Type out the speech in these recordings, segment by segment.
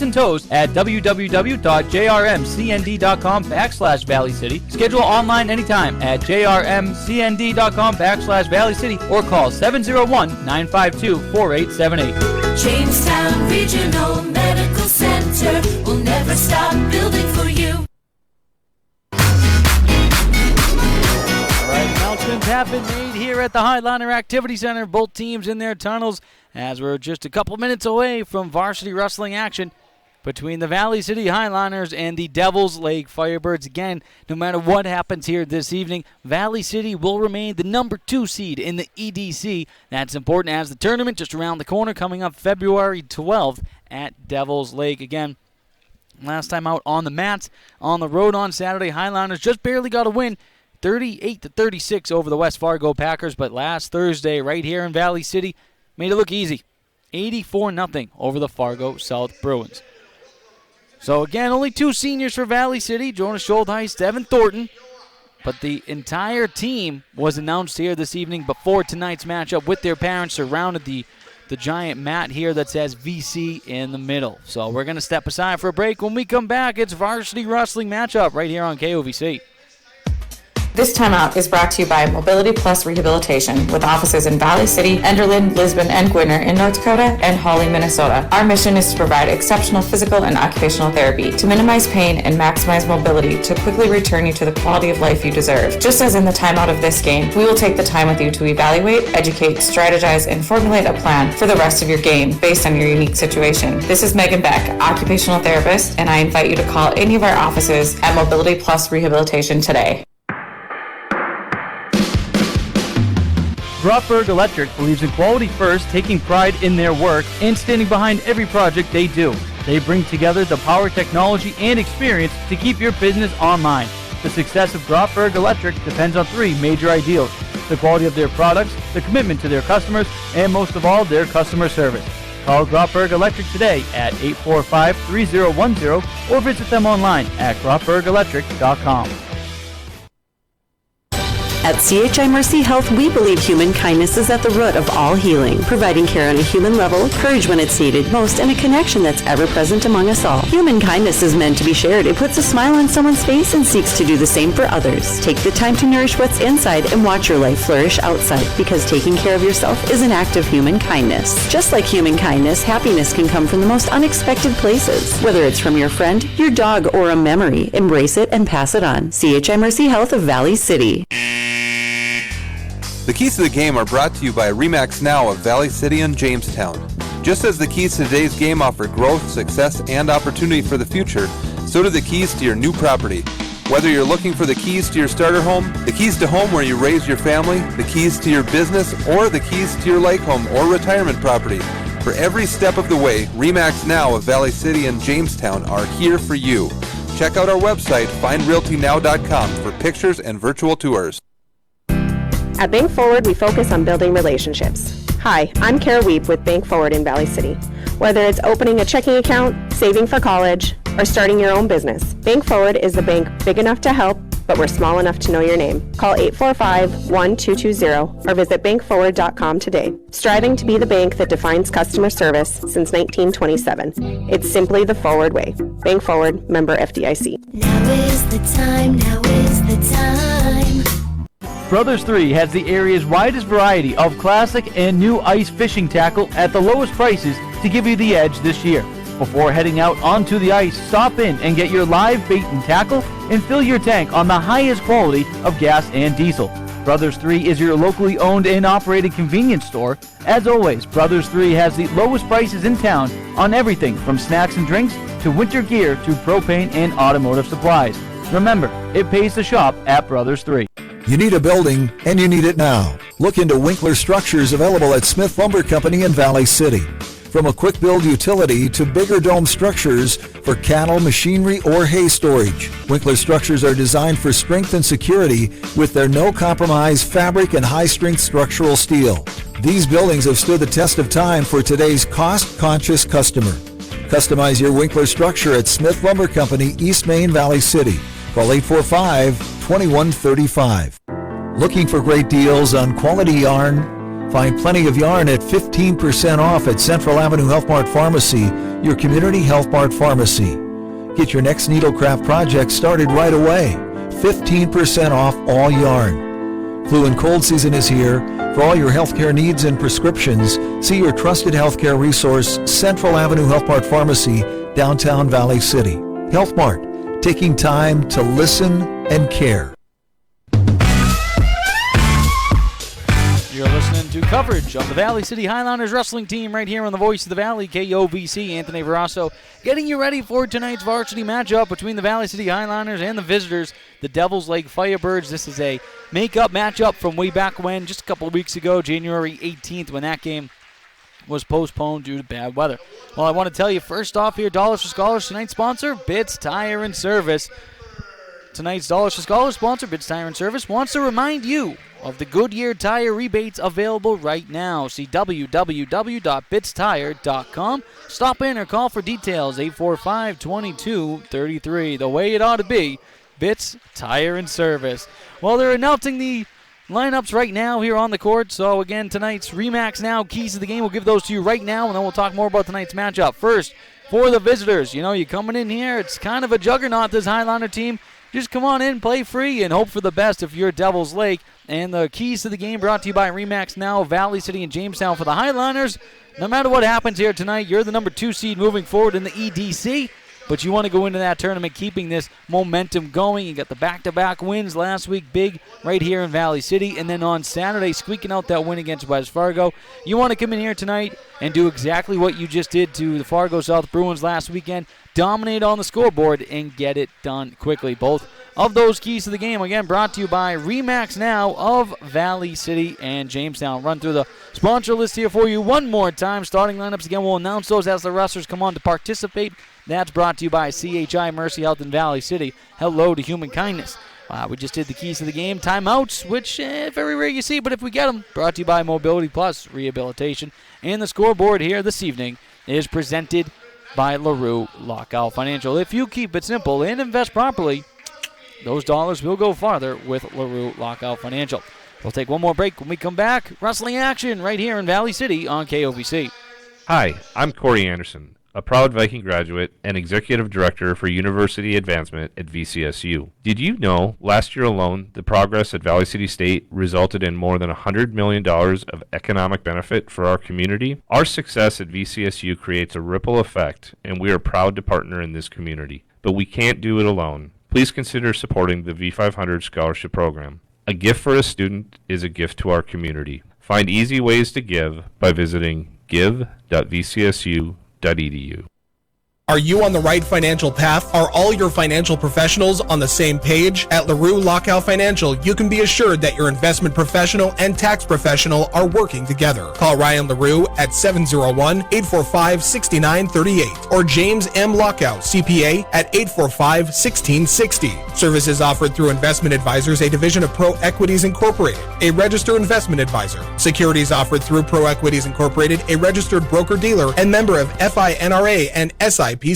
and toast at www.jrmcnd.com/Valley City. Schedule online anytime at jrmcnd.com/Valley City or call 701-952-4878. Jamestown Regional Medical Center will never stop building for you. Announcements have been made here at the Highliner Activity Center. Both teams in their tunnels as we're just a couple minutes away from varsity wrestling action between the Valley City Highliners and the Devils Lake Firebirds. Again, no matter what happens here this evening, Valley City will remain the number 2 seed in the EDC. That's important as the tournament just around the corner coming up February 12th at Devils Lake. Again, last time out on the mats on the road on Saturday, Highliners just barely got a win, 38-36 over the West Fargo Packers, but last Thursday right here in Valley City made it look easy, 84-0 over the Fargo South Bruins. So again, only 2 seniors for Valley City, Jonas Schultheist, Evan Thornton, but the entire team was announced here this evening before tonight's matchup with their parents surrounded the giant mat here that says VC in the middle. So we're going to step aside for a break. When we come back, it's varsity wrestling matchup right here on KOVC. This timeout is brought to you by Mobility Plus Rehabilitation with offices in Valley City, Enderlin, Lisbon, and Gwinner in North Dakota, and Hawley, Minnesota. Our mission is to provide exceptional physical and occupational therapy to minimize pain and maximize mobility to quickly return you to the quality of life you deserve. Just as in the timeout of this game, we will take the time with you to evaluate, educate, strategize, and formulate a plan for the rest of your game based on your unique situation. This is Megan Beck, occupational therapist, and I invite you to call any of our offices at Mobility Plus Rehabilitation today. Grotberg Electric believes in quality first, taking pride in their work, and standing behind every project they do. They bring together the power, technology, and experience to keep your business online. The success of Grotberg Electric depends on 3 major ideals: the quality of their products, the commitment to their customers, and most of all, their customer service. Call Grotberg Electric today at 845-3010 or visit them online at grotbergelectric.com. At CHI Mercy Health, we believe human kindness is at the root of all healing, providing care on a human level, courage when it's needed most, and a connection that's ever present among us all. Human kindness is meant to be shared. It puts a smile on someone's face and seeks to do the same for others. Take the time to nourish what's inside and watch your life flourish outside, because taking care of yourself is an act of human kindness. Just like human kindness, happiness can come from the most unexpected places. Whether it's from your friend, your dog, or a memory, embrace it and pass it on. CHI Mercy Health of Valley City. The keys to the game are brought to you by RE/MAX Now of Valley City and Jamestown. Just as the keys to today's game offer growth, success, and opportunity for the future, so do the keys to your new property. Whether you're looking for the keys to your starter home, the keys to home where you raise your family, the keys to your business, or the keys to your lake home or retirement property, for every step of the way, RE/MAX Now of Valley City and Jamestown are here for you. Check out our website, findrealtynow.com, for pictures and virtual tours. At Bank Forward, we focus on building relationships. Hi, I'm Kara Weep with Bank Forward in Valley City. Whether it's opening a checking account, saving for college, or starting your own business, Bank Forward is the bank big enough to help, but we're small enough to know your name. Call 845-1220 or visit bankforward.com today. Striving to be the bank that defines customer service since 1927. It's simply the Forward way. Bank Forward, member FDIC. Now is the time, now is the time. Brothers 3 has the area's widest variety of classic and new ice fishing tackle at the lowest prices to give you the edge this year. Before heading out onto the ice, stop in and get your live bait and tackle and fill your tank on the highest quality of gas and diesel. Brothers 3 is your locally owned and operated convenience store. As always, Brothers 3 has the lowest prices in town on everything from snacks and drinks to winter gear to propane and automotive supplies. Remember, it pays to shop at Brothers 3. You need a building, and you need it now. Look into Winkler Structures, available at Smith Lumber Company in Valley City. From a quick-build utility to bigger dome structures for cattle, machinery, or hay storage, Winkler Structures are designed for strength and security with their no-compromise fabric and high-strength structural steel. These buildings have stood the test of time for today's cost-conscious customer. Customize your Winkler structure at Smith Lumber Company, East Main, Valley City. Call 845-2135. Looking for great deals on quality yarn? Find plenty of yarn at 15% off at Central Avenue Health Mart Pharmacy, your community Health Mart pharmacy. Get your next needlecraft project started right away. 15% off all yarn. Flu and cold season is here. For all your healthcare needs and prescriptions, see your trusted healthcare resource, Central Avenue Health Mart Pharmacy, downtown Valley City. Health Mart, taking time to listen and care. You're listening to coverage of the Valley City Highlanders wrestling team right here on the Voice of the Valley, KOVC. Anthony Verasso getting you ready for tonight's varsity matchup between the Valley City Highlanders and the visitors, the Devils Lake Firebirds. This is a make-up matchup from way back when, just a couple of weeks ago, January 18th, when that game was postponed due to bad weather. Well, I want to tell you first off here, Dollars for Scholars, tonight's sponsor, Bits Tire and Service. Tonight's Dollars for Scholars sponsor, Bits Tire and Service, wants to remind you of the Goodyear tire rebates available right now. See www.bitstire.com. Stop in or call for details, 845-2233. The way it ought to be, Bits Tire and Service. Well, they're announcing the lineups right now here on the court. So again, tonight's Remax Now keys to the game, we'll give those to you right now, and then we'll talk more about tonight's matchup. First, for the visitors, you know, you're coming in here, it's kind of a juggernaut, this Highlander team. Just come on in, play free, and hope for the best if you're Devils Lake. And the keys to the game brought to you by Remax Now, Valley City and Jamestown. For the Highlanders, no matter what happens here tonight, you're the number 2 seed moving forward in the EDC. But you want to go into that tournament keeping this momentum going. You got the back-to-back wins last week, big right here in Valley City. And then on Saturday, squeaking out that win against West Fargo. You want to come in here tonight and do exactly what you just did to the Fargo South Bruins last weekend. Dominate on the scoreboard and get it done quickly. Both of those keys to the game, again, brought to you by Remax Now of Valley City and Jamestown. Run through the sponsor list here for you one more time. Starting lineups, again, we'll announce those as the wrestlers come on to participate. That's brought to you by CHI Mercy Health in Valley City. Hello to human kindness. We just did the keys to the game. Timeouts, which very rare you see, but if we get them, brought to you by Mobility Plus Rehabilitation. And the scoreboard here this evening is presented by LaRue Lockout Financial. If you keep it simple and invest properly, those dollars will go farther with LaRue Lockout Financial. We'll take one more break. When we come back, wrestling action right here in Valley City on KOVC. Hi, I'm Corey Anderson, a proud Viking graduate and Executive Director for University Advancement at VCSU. Did you know last year alone the progress at Valley City State resulted in more than $100 million of economic benefit for our community? Our success at VCSU creates a ripple effect, and we are proud to partner in this community. But we can't do it alone. Please consider supporting the V500 Scholarship Program. A gift for a student is a gift to our community. Find easy ways to give by visiting give.vcsu.edu. Are you on the right financial path? Are all your financial professionals on the same page? At LaRue Lockout Financial, you can be assured that your investment professional and tax professional are working together. Call Ryan LaRue at 701-845-6938 or James M. Lockout, CPA, at 845-1660. Services offered through Investment Advisors, a division of Pro Equities Incorporated, a registered investment advisor. Securities offered through Pro Equities Incorporated, a registered broker-dealer and member of FINRA and SIPC. We're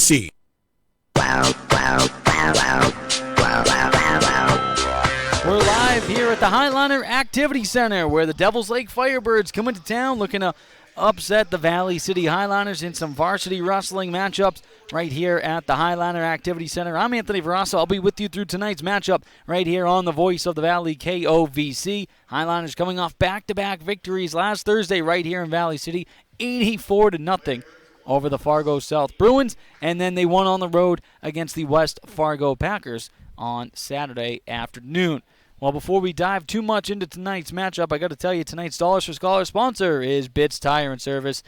live here at the Highliner Activity Center where the Devils Lake Firebirds come into town looking to upset the Valley City Highlanders in some varsity wrestling matchups right here at the Highliner Activity Center. I'm Anthony Verasso. I'll be with you through tonight's matchup right here on the Voice of the Valley, KOVC. Highlanders coming off back-to-back victories last Thursday right here in Valley City, 84-0 over the Fargo South Bruins, and then they won on the road against the West Fargo Packers on Saturday afternoon. Well, before we dive too much into tonight's matchup, I got to tell you tonight's Dollars for Scholars sponsor is Bits Tire and Service.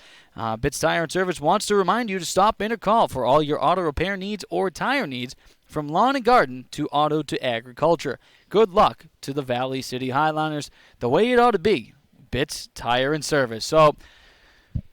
Bits Tire and Service wants to remind you to stop in or call for all your auto repair needs or tire needs, from lawn and garden to auto to agriculture. Good luck to the Valley City Highlanders, the way it ought to be. Bits Tire and Service. So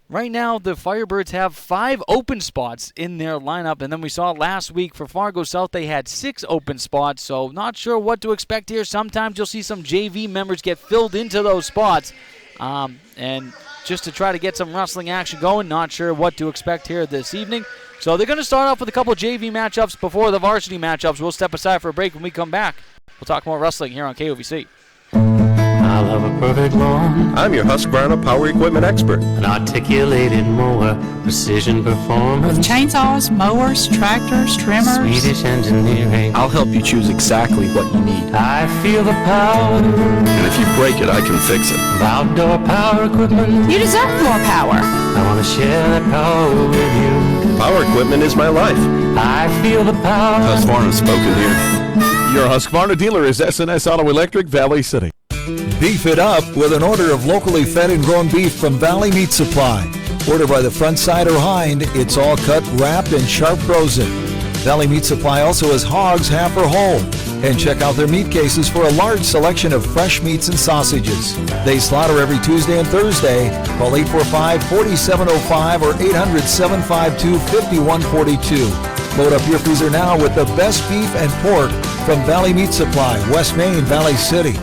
right now, the Firebirds have 5 open spots in their lineup, and then we saw last week for Fargo South they had 6 open spots, so not sure what to expect here. Sometimes you'll see some JV members get filled into those spots, and just to try to get some wrestling action going, not sure what to expect here this evening. So they're going to start off with a couple JV matchups before the varsity matchups. We'll step aside for a break. When we come back, we'll talk more wrestling here on KOVC. I'll have a perfect lawn. I'm your Husqvarna power equipment expert. An articulated mower, precision performance. With chainsaws, mowers, tractors, trimmers. Swedish engineering. I'll help you choose exactly what you need. I feel the power. And if you break it, I can fix it. Of outdoor power equipment. You deserve more power. I want to share that power with you. Power equipment is my life. I feel the power. Husqvarna spoken here. Your Husqvarna dealer is SNS Auto Electric, Valley City. Beef it up with an order of locally fed and grown beef from Valley Meat Supply. Order by the front, side, or hind. It's all cut, wrapped, and sharp frozen. Valley Meat Supply also has hogs, half or whole. And check out their meat cases for a large selection of fresh meats and sausages. They slaughter every Tuesday and Thursday. Call 845-4705 or 800-752-5142. Load up your freezer now with the best beef and pork from Valley Meat Supply, West Main, Valley City.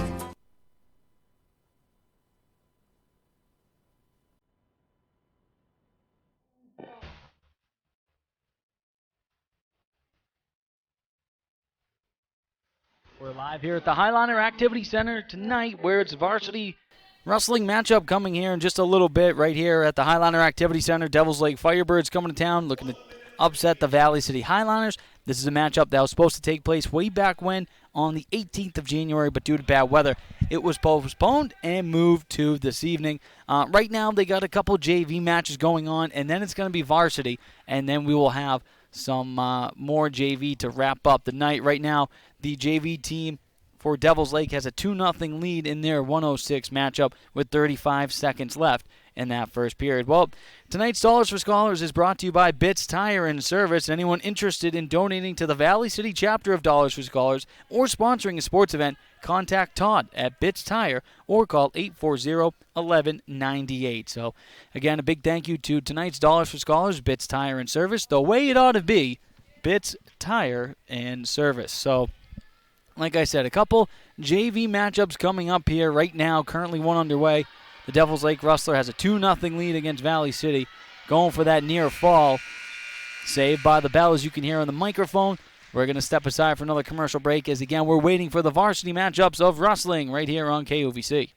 We're live here at the Highliner Activity Center tonight, where it's varsity wrestling matchup coming here in just a little bit right here at the Highliner Activity Center. Devils Lake Firebirds coming to town looking to upset the Valley City Highliners. This is a matchup that was supposed to take place way back when on the 18th of January, but due to bad weather, it was postponed and moved to this evening. Right now, they got a couple JV matches going on, and then it's going to be varsity, and then we will have some more JV to wrap up the night. Right now, the JV team for Devils Lake has a 2-0 lead in their 106 matchup with 35 seconds left in that first period. Well, tonight's Dollars for Scholars is brought to you by Bitts Tire and Service. Anyone interested in donating to the Valley City chapter of Dollars for Scholars or sponsoring a sports event, contact Todd at Bitts Tire or call 840-1198. So, again, a big thank you to tonight's Dollars for Scholars, Bitts Tire and Service. The way it ought to be, Bitts Tire and Service. So, like I said, a couple JV matchups coming up here right now, currently one underway. The Devils Lake Rustler has a 2-0 lead against Valley City, going for that near fall. Saved by the bell, as you can hear on the microphone. We're going to step aside for another commercial break as, again, we're waiting for the varsity matchups of wrestling right here on KOVC.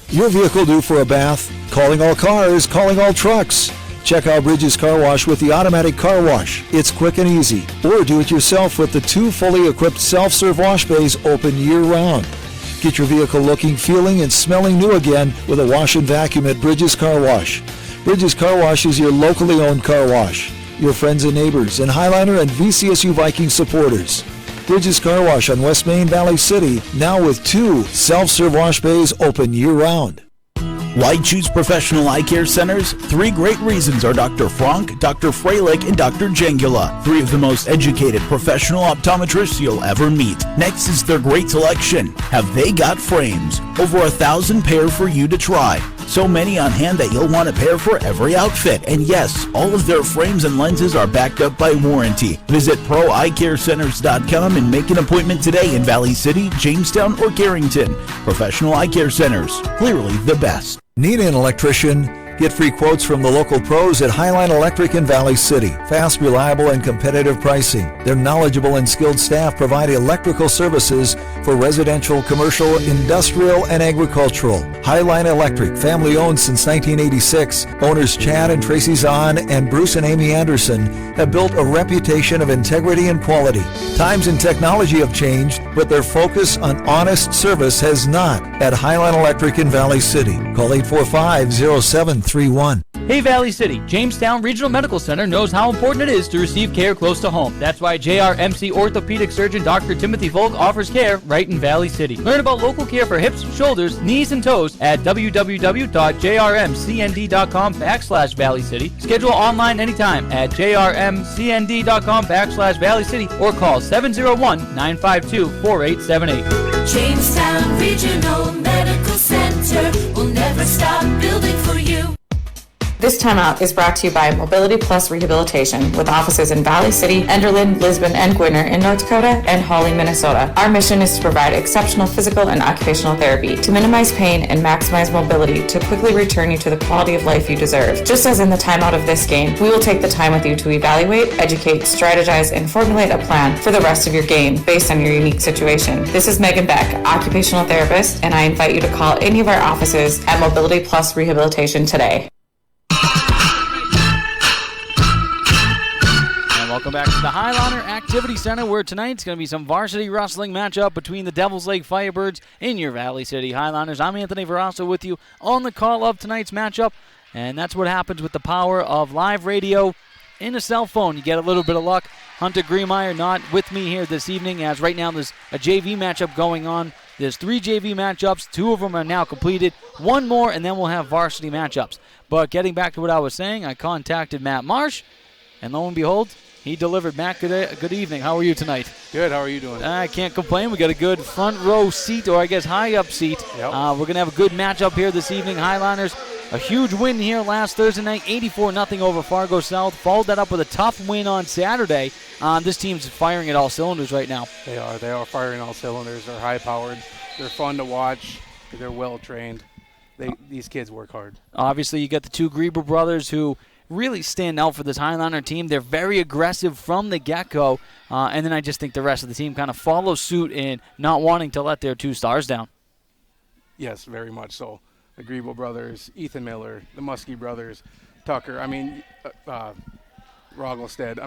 Your vehicle due for a bath? Calling all cars, calling all trucks. Check out Bridges Car Wash with the automatic car wash. It's quick and easy. Or do it yourself with the 2 fully equipped self-serve wash bays open year-round. Get your vehicle looking, feeling, and smelling new again with a wash and vacuum at Bridges Car Wash. Bridges Car Wash is your locally owned car wash. Your friends and neighbors and Highliner and VCSU Viking supporters. Bridges Car Wash on West Main, Valley City, now with 2 self-serve wash bays open year-round. Why choose professional eye care centers? 3 great reasons are Dr. Frank, Dr. Freilich, and Dr. Jengula. 3 of the most educated professional optometrists you'll ever meet. Next is their great selection. Have they got frames? Over 1,000 pair for you to try. So many on hand that you'll want a pair for every outfit. And yes, all of their frames and lenses are backed up by warranty. Visit ProEyeCareCenters.com and make an appointment today in Valley City, Jamestown, or Carrington. Professional Eye Care Centers, clearly the best. Need an electrician? Get free quotes from the local pros at Highline Electric in Valley City. Fast, reliable, and competitive pricing. Their knowledgeable and skilled staff provide electrical services for residential, commercial, industrial, and agricultural. Highline Electric, family owned since 1986. Owners Chad and Tracy Zahn and Bruce and Amy Anderson have built a reputation of integrity and quality. Times and technology have changed, but their focus on honest service has not at Highline Electric in Valley City. Call 845-0731. Hey Valley City, Jamestown Regional Medical Center knows how important it is to receive care close to home. That's why JRMC orthopedic surgeon Dr. Timothy Volk offers care right in Valley City. Learn about local care for hips, shoulders, knees, and toes at www.jrmcnd.com/Valley City. Schedule online anytime at jrmcnd.com/Valley City or call 701-952-4878. Jamestown Regional Medical Center will never stop building for you. This timeout is brought to you by Mobility Plus Rehabilitation with offices in Valley City, Enderlin, Lisbon, and Gwinner in North Dakota and Hawley, Minnesota. Our mission is to provide exceptional physical and occupational therapy to minimize pain and maximize mobility to quickly return you to the quality of life you deserve. Just as in the timeout of this game, we will take the time with you to evaluate, educate, strategize, and formulate a plan for the rest of your game based on your unique situation. This is Megan Beck, occupational therapist, and I invite you to call any of our offices at Mobility Plus Rehabilitation today. Welcome back to the Highliner Activity Center, where tonight's going to be some varsity wrestling matchup between the Devils Lake Firebirds and your Valley City Highliners. I'm Anthony Verasso with you on the call of tonight's matchup, and that's what happens with the power of live radio and a cell phone. You get a little bit of luck. Hunter Greenmeyer not with me here this evening, as right now there's a JV matchup going on. There's 3 JV matchups. 2 of them are now completed. 1 more, and then we'll have varsity matchups. But getting back to what I was saying, I contacted Matt Marsh, and lo and behold, he delivered. Matt, good evening. How are you tonight? Good. How are you doing? I can't complain. We got a good front row seat, or I guess high up seat. Yep. We're going to have a good matchup here this evening. Highliners, a huge win here last Thursday night, 84-0 over Fargo South. Followed that up with a tough win on Saturday. This team's firing at all cylinders right now. They are. They are firing all cylinders. They're high-powered. They're fun to watch. They're well-trained. These kids work hard. Obviously, you got the 2 Grieber brothers who really stand out for this Highliner team. They're very aggressive from the get-go, and then I just think the rest of the team kind of follows suit in not wanting to let their 2 stars down. Yes, very much so. The Griebel brothers, Ethan Miller, the Muskie brothers, Tucker, Rogelstead.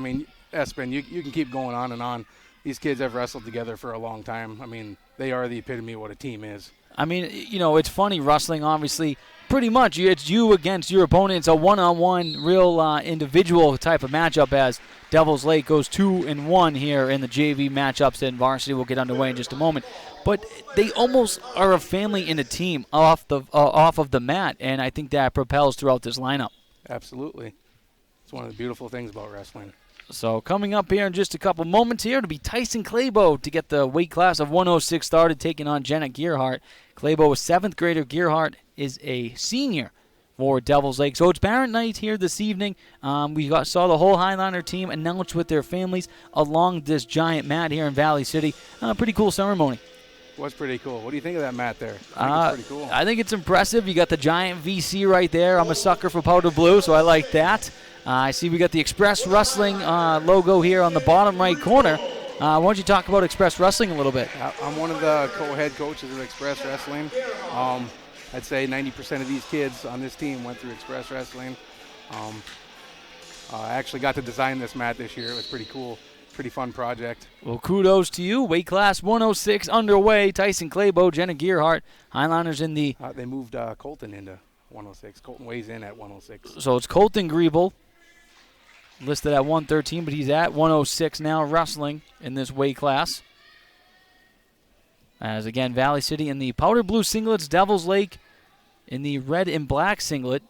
Espen, you can keep going on and on. These kids have wrestled together for a long time. They are the epitome of what a team is. It's funny, wrestling, obviously, pretty much it's you against your opponent. It's a one-on-one, real individual type of matchup, as Devils Lake goes 2-1 here in the JV matchups, and varsity will get underway in just a moment. But they almost are a family in a team off of the mat, and I think that propels throughout this lineup. Absolutely. It's one of the beautiful things about wrestling. So coming up here in just a couple moments here to be Tyson Claybo to get the weight class of 106 started, taking on Jenna Gearhart. Claybo, a 7th grader. Gearhart is a senior for Devils Lake. So it's parent night here this evening. We saw the whole Highliner team announced with their families along this giant mat here in Valley City. Pretty cool ceremony. It was pretty cool. What do you think of that mat there? I think it's pretty cool. I think it's impressive. You got the giant VC right there. I'm a sucker for powder blue, so I like that. I see we got the Express Wrestling logo here on the bottom right corner. Why don't you talk about Express Wrestling a little bit? I'm one of the co-head coaches of Express Wrestling. I'd say 90% of these kids on this team went through Express Wrestling. I actually got to design this mat this year. It was pretty cool. Pretty fun project. Well, kudos to you. Weight class 106 underway. Tyson Claybo, Jenna Gearhart, Highliners in the... They moved Colton into 106. Colton weighs in at 106. So it's Colton Griebel, listed at 113, but he's at 106 now, wrestling in this weight class. As again, Valley City in the powder blue singlets, Devils Lake in the red and black singlet.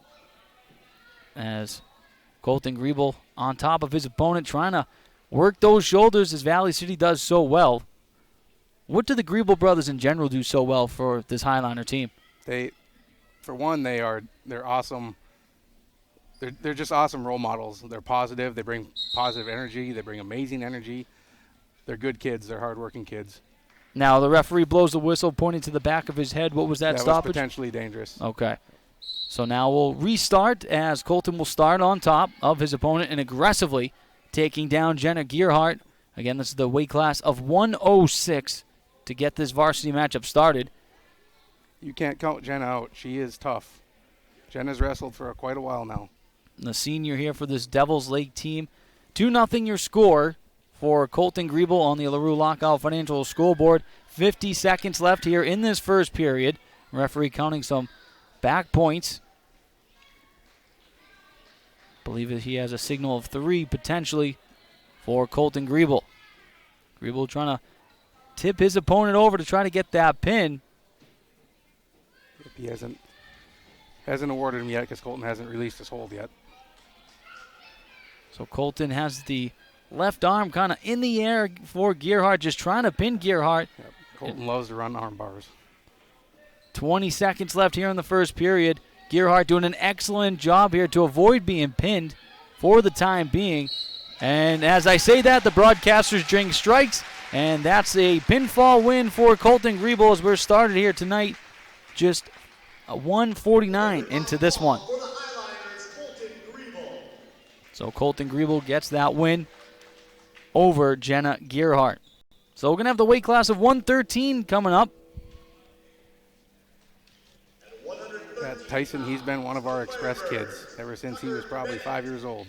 As Colton Griebel on top of his opponent, trying to work those shoulders as Valley City does so well. What do the Griebel brothers in general do so well for this Highliner team? They're awesome. They're just awesome role models. They're positive. They bring positive energy. They bring amazing energy. They're good kids. They're hardworking kids. Now the referee blows the whistle, pointing to the back of his head. What was that stoppage? Was potentially dangerous. Okay. So now we'll restart as Colton will start on top of his opponent and aggressively taking down Jenna Gearhart. Again, this is the weight class of 106 to get this varsity matchup started. You can't count Jenna out. She is tough. Jenna's wrestled for quite a while now. The senior here for this Devils Lake team. 2-0 your score for Colton Griebel on the LaRue Lockout Financial Scoreboard. 50 seconds left here in this first period. Referee counting some back points. Believe that he has a signal of 3 potentially for Colton Griebel. Griebel trying to tip his opponent over to try to get that pin. He hasn't awarded him yet because Colton hasn't released his hold yet. So Colton has the left arm kind of in the air for Gearhart, just trying to pin Gearhart. Yep. Colton loves to run arm bars. 20 seconds left here in the first period. Gearhart doing an excellent job here to avoid being pinned for the time being. And as I say that, the broadcaster's drink strikes, and that's a pinfall win for Colton Griebel as we're started here tonight. Just 149 into this one. So Colton Griebel gets that win over Jenna Gearhart. So we're going to have the weight class of 113 coming up. Tyson, he's been one of our express kids ever since he was probably 5 years old.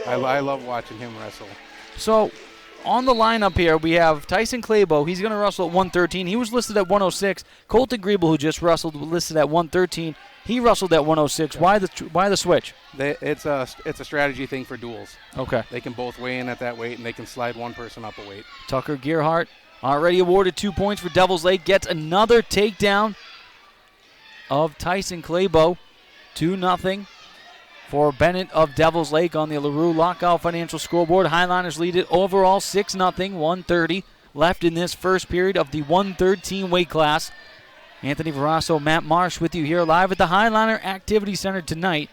I love watching him wrestle. So on the lineup here, we have Tyson Clabo. He's going to wrestle at 113. He was listed at 106. Colton Griebel, who just wrestled, was listed at 113. He wrestled at 106. Yeah. Why the switch? It's a strategy thing for duels. Okay. They can both weigh in at that weight, and they can slide one person up a weight. Tucker Gearhart already awarded 2 points for Devil's Lake. Gets another takedown of Tyson Clabo. 2-0 for Bennett of Devil's Lake on the LaRue Lockout Financial Scoreboard. Highliners lead it overall 6-0, 1:30 left in this first period of the 113 weight class. Anthony Verasso, Matt Marsh with you here live at the Highliner Activity Center tonight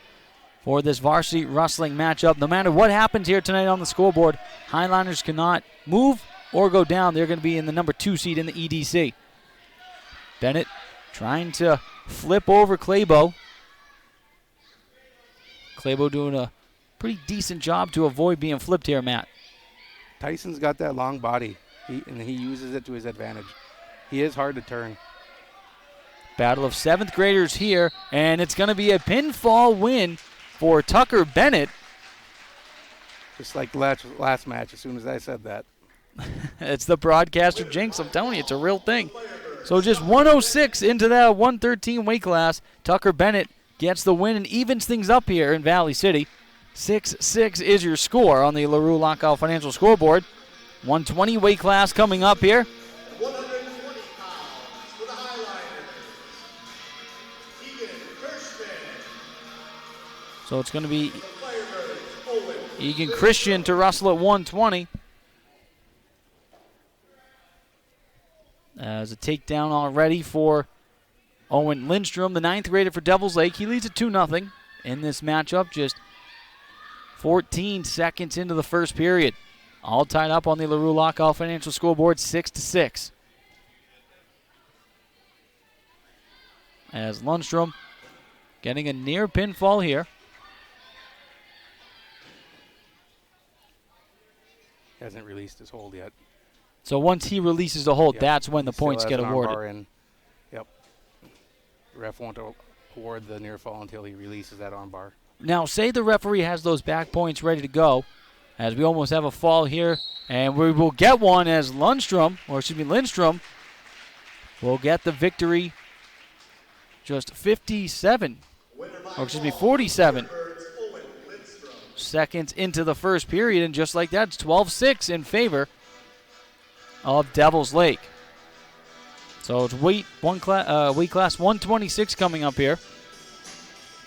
for this varsity wrestling matchup. No matter what happens here tonight on the scoreboard, Highliners cannot move or go down. They're going to be in the number 2 seed in the EDC. Bennett trying to flip over Clabo. Clabo doing a pretty decent job to avoid being flipped here, Matt. Tyson's got that long body, and he uses it to his advantage. He is hard to turn. Battle of 7th graders here, and it's going to be a pinfall win for Tucker Bennett. Just like last match, as soon as I said that. It's the broadcaster jinx. I'm telling you, it's a real thing. So just 106 into that 113 weight class. Tucker Bennett gets the win and evens things up here in Valley City. 6-6 is your score on the LaRue Lockout Financial Scoreboard. 120 weight class coming up here. So it's going to be Egan Christian to wrestle at 120. As a takedown already for Owen Lindstrom, the 9th grader for Devil's Lake. He leads at 2-0 in this matchup, just 14 seconds into the first period. All tied up on the LaRue Lockout Financial Scoreboard, 6-6. As Lundstrom getting a near pinfall here. Hasn't released his hold yet. So once he releases the hold, Yep. that's when the He still points has get an arm awarded. bar in. Yep. The ref won't award the near fall until he releases that arm bar. Now, say the referee has those back points ready to go, as we almost have a fall here, and we will get one as Lindstrom will get the victory. Just 47 seconds into the first period, and just like that, it's 12-6 in favor of Devil's Lake. So it's weight class 126 coming up here.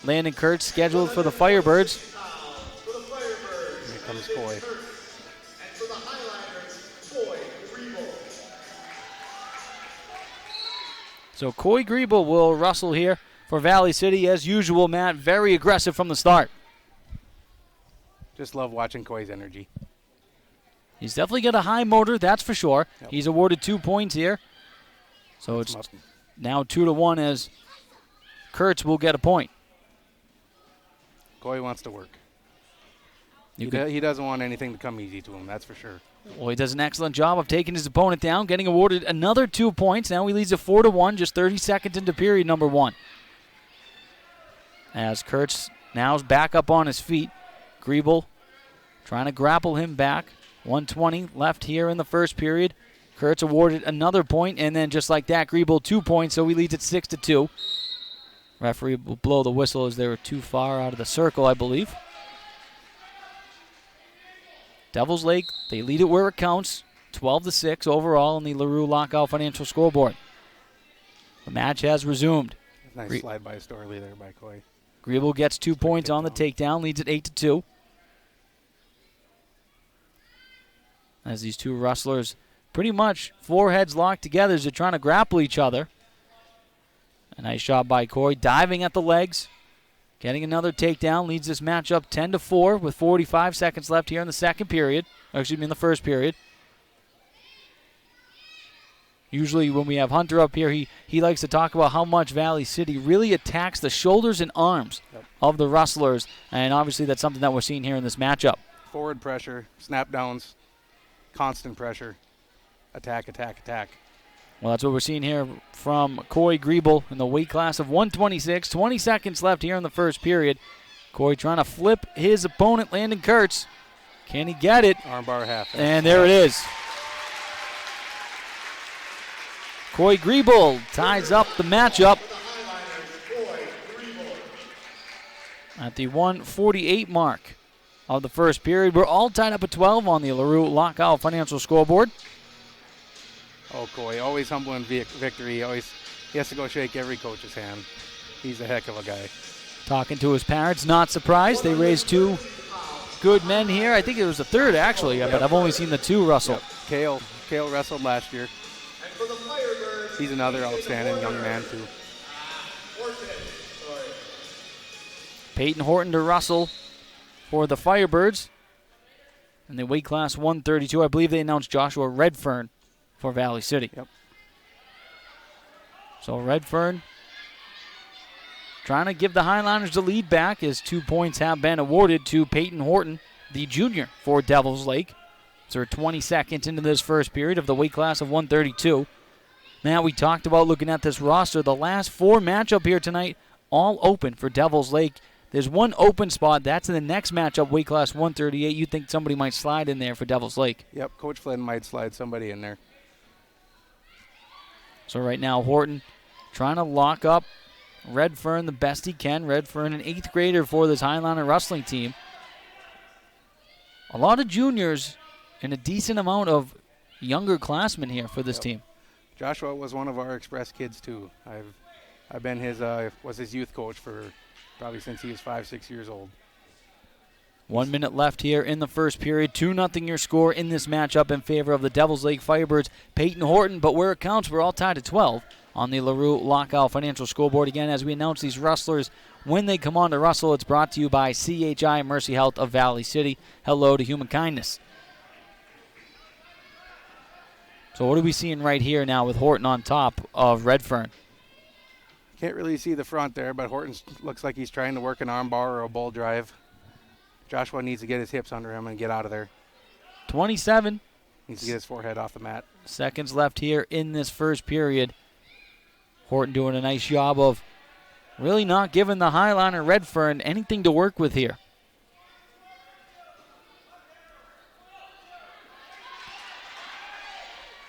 Landon Kurtz scheduled for the Firebirds. Here comes Coy. So Coy Griebel will wrestle here for Valley City as usual, Matt. Very aggressive from the start. Just love watching Coy's energy. He's definitely got a high motor, that's for sure. Yep. He's awarded 2 points here. So it's now 2-1 as Kurtz will get a point. Coy wants to work. He doesn't want anything to come easy to him, that's for sure. Well, he does an excellent job of taking his opponent down, getting awarded another 2 points. Now he leads at 4-1, just 30 seconds into period number 1. As Kurtz now is back up on his feet. Griebel trying to grapple him back. 1:20 left here in the first period. Kurtz awarded another point, and then just like that, Griebel 2 points, so he leads at 6-2. Referee will blow the whistle as they were too far out of the circle, I believe. Devil's Lake, they lead it where it counts. 12-6 overall on the LaRue Lockout Financial Scoreboard. The match has resumed. Nice slide by Storley there by Coy. Griebel gets 2 points on the takedown, leads at 8-2. As these two wrestlers pretty much foreheads locked together as they're trying to grapple each other. A nice job by Corey, diving at the legs, getting another takedown, leads this matchup 10-4 with 45 seconds left here in the second period. Or excuse me, in the first period. Usually when we have Hunter up here, he likes to talk about how much Valley City really attacks the shoulders and arms of the Rustlers, and obviously that's something that we're seeing here in this matchup. Forward pressure, snap downs, constant pressure, attack, attack, attack. Well, that's what we're seeing here from Corey Griebel in the weight class of 126. 20 seconds left here in the first period. Corey trying to flip his opponent, Landon Kurtz. Can he get it? Armbar half. And there it is. Corey Griebel ties up the matchup at the 1:48 mark of the first period. We're all tied up at 12 on the LaRue Lockout Financial scoreboard. Oh, Coy, always humble in victory. He has to go shake every coach's hand. He's a heck of a guy. Talking to his parents, not surprised. They raised two good men here. I think it was the third, actually, but I've only seen the two wrestle. Yep. Kale wrestled last year. He's another outstanding young man, too. Peyton Horton to wrestle for the Firebirds. In the weight class 132, I believe they announced Joshua Redfern for Valley City. Yep. So Redfern trying to give the Highlanders the lead back as 2 points have been awarded to Peyton Horton, the junior for Devils Lake. So we're 20 seconds into this first period of the weight class of 132. Now, we talked about looking at this roster. The last four matchup here tonight, all open for Devils Lake. There's one open spot. That's in the next matchup, weight class 138. You think somebody might slide in there for Devils Lake? Yep, Coach Flynn might slide somebody in there. So right now, Horton trying to lock up Redfern the best he can. Redfern, an 8th grader for this Highliner wrestling team. A lot of juniors and a decent amount of younger classmen here for this team. Joshua was one of our Express kids too. I've been was his youth coach for probably since he was 5-6 years old. 1 minute left here in the first period. 2-0 your score in this matchup in favor of the Devils Lake Firebirds. Peyton Horton, but where it counts, we're all tied at 12 on the LaRue Lockout Financial scoreboard. Again, as we announce these wrestlers, when they come on to wrestle, it's brought to you by CHI Mercy Health of Valley City. Hello to human kindness. So what are we seeing right here now with Horton on top of Redfern? Can't really see the front there, but Horton looks like he's trying to work an arm bar or a bull drive. Joshua needs to get his hips under him and get out of there. 27. Needs to get his forehead off the mat. Seconds left here in this first period. Horton doing a nice job of really not giving the Highliner Redfern anything to work with here.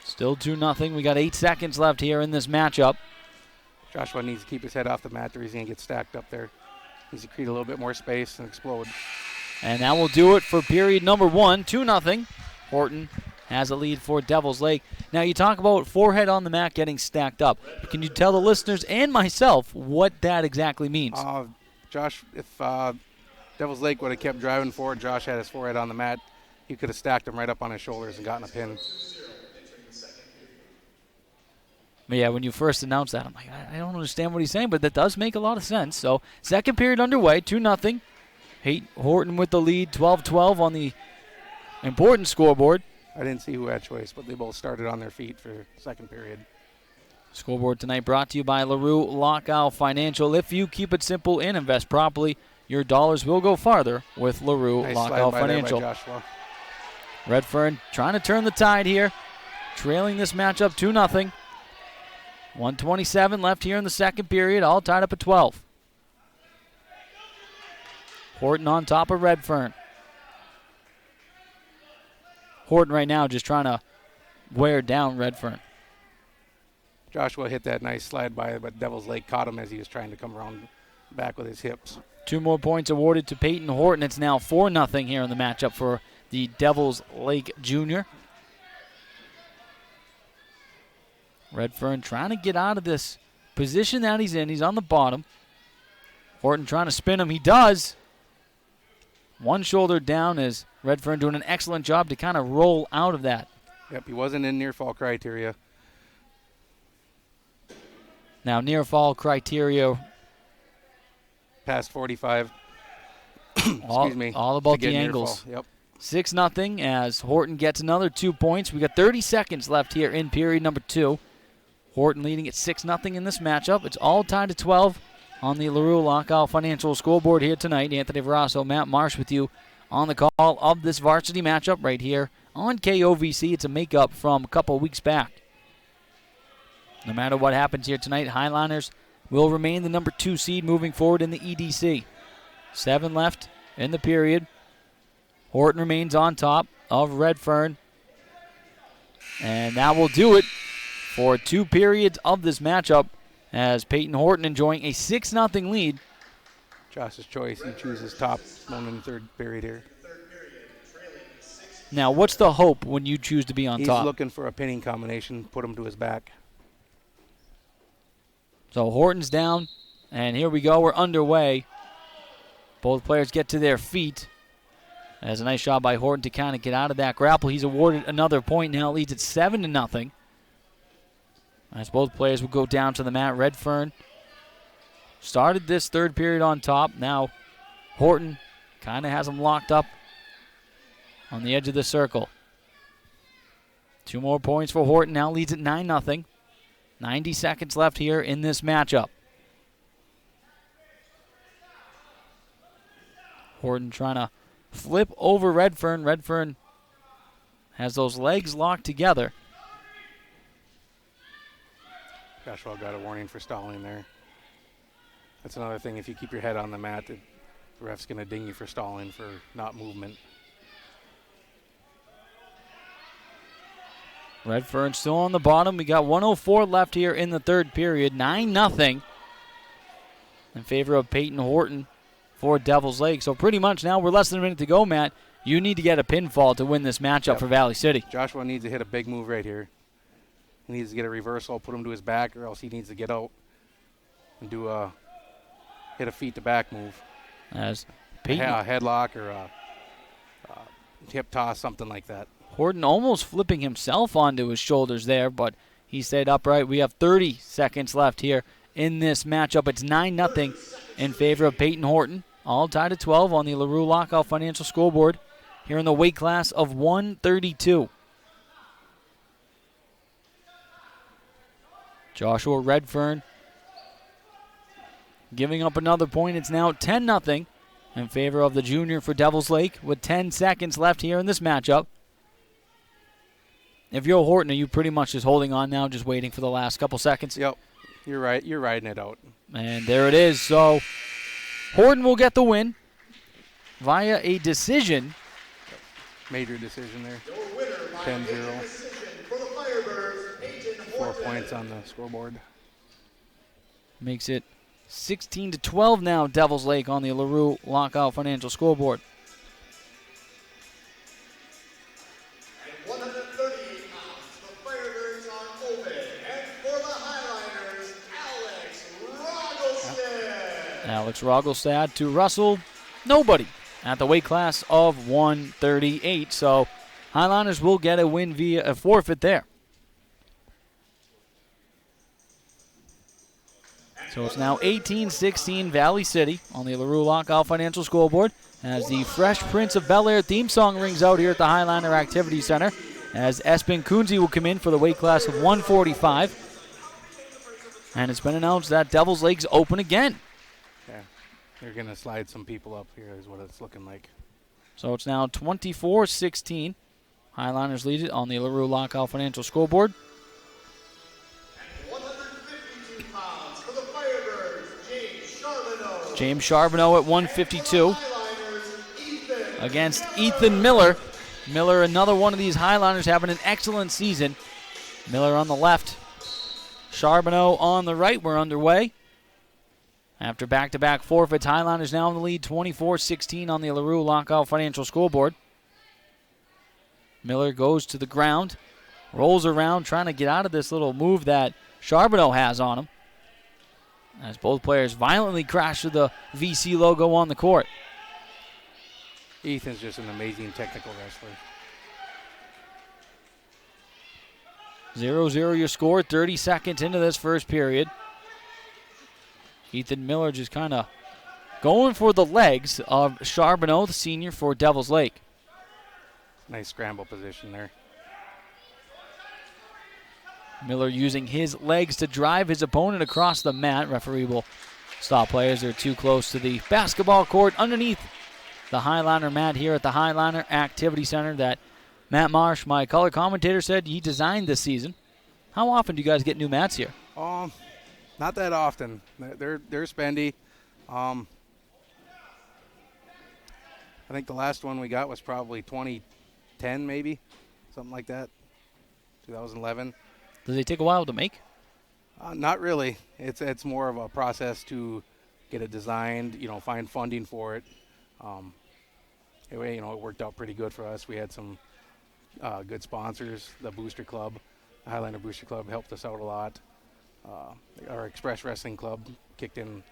Still 2-0. We got 8 seconds left here in this matchup. Joshua needs to keep his head off the mat or he's going to get stacked up there. Needs to create a little bit more space and explode. And that will do it for period number 1. 2-0. Horton has a lead for Devils Lake. Now you talk about forehead on the mat getting stacked up. Can you tell the listeners and myself what that exactly means? Josh, if Devils Lake would have kept driving forward, Josh had his forehead on the mat, he could have stacked him right up on his shoulders and gotten a pin. But yeah, when you first announced that, I'm like, I don't understand what he's saying, but that does make a lot of sense. So, second period underway, 2-0. Horton with the lead, 12-12 on the important scoreboard. I didn't see who had choice, but they both started on their feet for second period. Scoreboard tonight brought to you by LaRue Lockout Financial. If you keep it simple and invest properly, your dollars will go farther with LaRue Nice Lockout slide by there by Financial. Joshua. Redfern trying to turn the tide here, trailing this matchup 2-0. 1:27 left here in the second period, all tied up at 12. Horton on top of Redfern. Horton right now just trying to wear down Redfern. Joshua hit that nice slide by, but Devils Lake caught him as he was trying to come around back with his hips. 2 more points awarded to Peyton Horton. It's now 4-0 here in the matchup for the Devils Lake Junior. Redfern trying to get out of this position that he's in. He's on the bottom. Horton trying to spin him. He does. One shoulder down as Redfern doing an excellent job to kind of roll out of that. Yep, he wasn't in near fall criteria. Now near fall criteria. Past 45. Excuse me. All about to get the near angles. fall. Yep. 6-0 as Horton gets another 2 points. We got 30 seconds left here in period number 2. Horton leading at 6-0 in this matchup. It's all tied to 12 on the LaRue Lockout Financial scoreboard here tonight. Anthony Verasso, Matt Marsh with you on the call of this varsity matchup right here on KOVC. It's a makeup from a couple weeks back. No matter what happens here tonight, Highliners will remain the number 2 seed moving forward in the EDC. 7 left in the period. Horton remains on top of Redfern. And that will do it for 2 periods of this matchup as Peyton Horton enjoying a 6-0 lead. Josh's choice. He chooses top one in the third period here. Now, what's the hope when you choose to be on top? He's looking for a pinning combination, put him to his back. So Horton's down, and here we go. We're underway. Both players get to their feet. That's a nice shot by Horton to kind of get out of that grapple. He's awarded another point now. It leads at 7-0. As both players will go down to the mat. Redfern started this third period on top. Now Horton kind of has him locked up on the edge of the circle. 2 more points for Horton. Now leads at 9-0. 90 seconds left here in this matchup. Horton trying to flip over Redfern. Redfern has those legs locked together. Joshua got a warning for stalling there. That's another thing. If you keep your head on the mat, the ref's going to ding you for stalling, for not movement. Redfern still on the bottom. We got 1:04 left here in the third period. 9-0 in favor of Peyton Horton for Devil's Lake. So pretty much now we're less than a minute to go, Matt. You need to get a pinfall to win this matchup for Valley City. Joshua needs to hit a big move right here. He needs to get a reversal, put him to his back, or else he needs to get out and do hit a feet to back move. As a headlock or a hip toss, something like that. Horton almost flipping himself onto his shoulders there, but he stayed upright. We have 30 seconds left here in this matchup. It's 9-0 in favor of Peyton Horton. All tied at 12 on the LaRue Lockout Financial scoreboard here in the weight class of 132. Joshua Redfern giving up another point. It's now 10-0 in favor of the junior for Devil's Lake with 10 seconds left here in this matchup. If you're Horton, are you pretty much just holding on now, just waiting for the last couple seconds? Yep. You're right. You're riding it out. And there it is. So Horton will get the win via a decision. Major decision there. 10-0. 4 points on the scoreboard. Makes it 16-12 now, Devil's Lake on the LaRue Lockout Financial scoreboard. Alex Roggelstad to Russell. Nobody at the weight class of 138. So Highliners will get a win via a forfeit there. So it's now 18-16 Valley City on the LaRue Lockout Financial scoreboard as the Fresh Prince of Bel-Air theme song rings out here at the Highliner Activity Center as Espen Kunze will come in for the weight class of 145. And it's been announced that Devil's Lake's open again. Yeah, they're going to slide some people up here is what it's looking like. So it's now 24-16. Highliners lead it on the LaRue Lockout Financial scoreboard. James Charbonneau at 152 against Ethan Miller. Miller, another one of these Highliners having an excellent season. Miller on the left, Charbonneau on the right. We're underway. After back-to-back forfeits, Highliners now in the lead 24-16 on the LaRue Lockout Financial scoreboard. Miller goes to the ground, rolls around trying to get out of this little move that Charbonneau has on him, as both players violently crash to the VC logo on the court. Ethan's just an amazing technical wrestler. 0-0 your score, 30 seconds into this first period. Ethan Miller just kind of going for the legs of Charbonneau, the senior for Devils Lake. Nice scramble position there. Miller using his legs to drive his opponent across the mat. Referee will stop players. They're too close to the basketball court underneath the Highliner mat here at the Highliner Activity Center that Matt Marsh, my color commentator, said he designed this season. How often do you guys get new mats here? Not that often. They're spendy. I think the last one we got was probably 2010, maybe, something like that. 2011. Does they take a while to make? Not really. It's more of a process to get it designed. Find funding for it. Anyway, it worked out pretty good for us. We had some good sponsors. The Booster Club, the Highlander Booster Club, helped us out a lot. Our Express Wrestling Club kicked in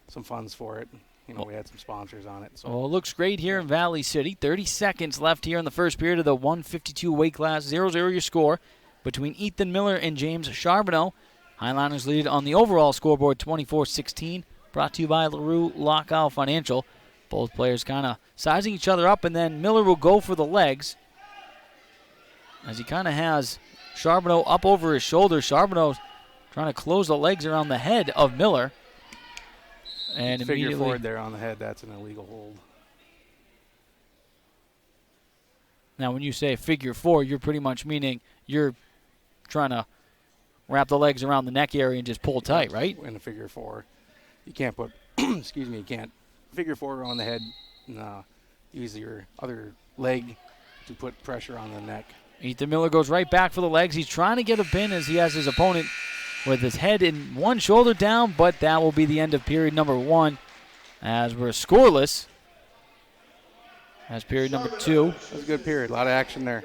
some funds for it. We had some sponsors on it. So. Well, it looks great here in Valley City. 30 seconds left here in the first period of the 152 weight class. 0-0 your score between Ethan Miller and James Charbonneau. Highliners lead on the overall scoreboard 24-16. Brought to you by LaRue Lockout Financial. Both players kind of sizing each other up, and then Miller will go for the legs as he kind of has Charbonneau up over his shoulder. Charbonneau trying to close the legs around the head of Miller. And figure forward there on the head, that's an illegal hold. Now, when you say figure four, you're pretty much meaning you're trying to wrap the legs around the neck area and just pull tight, right? In a figure four, you can't put, you can't figure four on the head and use your other leg to put pressure on the neck. Ethan Miller goes right back for the legs. He's trying to get a pin as he has his opponent with his head and one shoulder down, but that will be the end of period number 1 as we're scoreless. As period number 2. That was a good period. A lot of action there.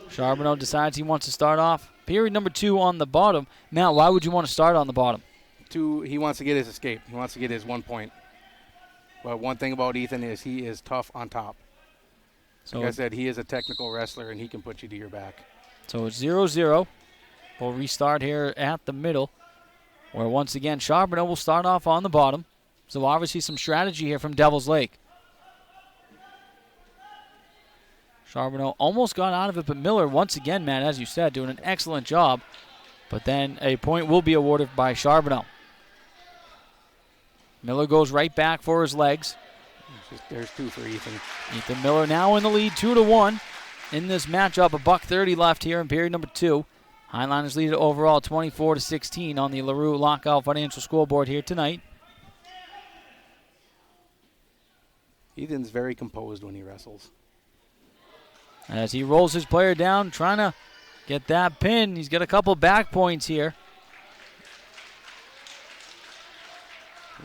Charbonneau decides he wants to start off period number 2 on the bottom. Matt, why would you want to start on the bottom? He wants to get his escape. He wants to get his 1 point. But one thing about Ethan is he is tough on top. Like I said, he is a technical wrestler, and he can put you to your back. So it's 0-0. We'll restart here at the middle, where once again Charbonneau will start off on the bottom. So obviously some strategy here from Devils Lake. Charbonneau almost got out of it, but Miller, once again, Matt, as you said, doing an excellent job. But then a point will be awarded by Charbonneau. Miller goes right back for his legs. There's 2 for Ethan. Ethan Miller now in the lead, 2-1 in this matchup. $1:30 left here in period number 2. Highliners lead it overall 24-16 on the LaRue Lockout Financial scoreboard here tonight. Ethan's very composed when he wrestles. As he rolls his player down, trying to get that pin. He's got a couple back points here.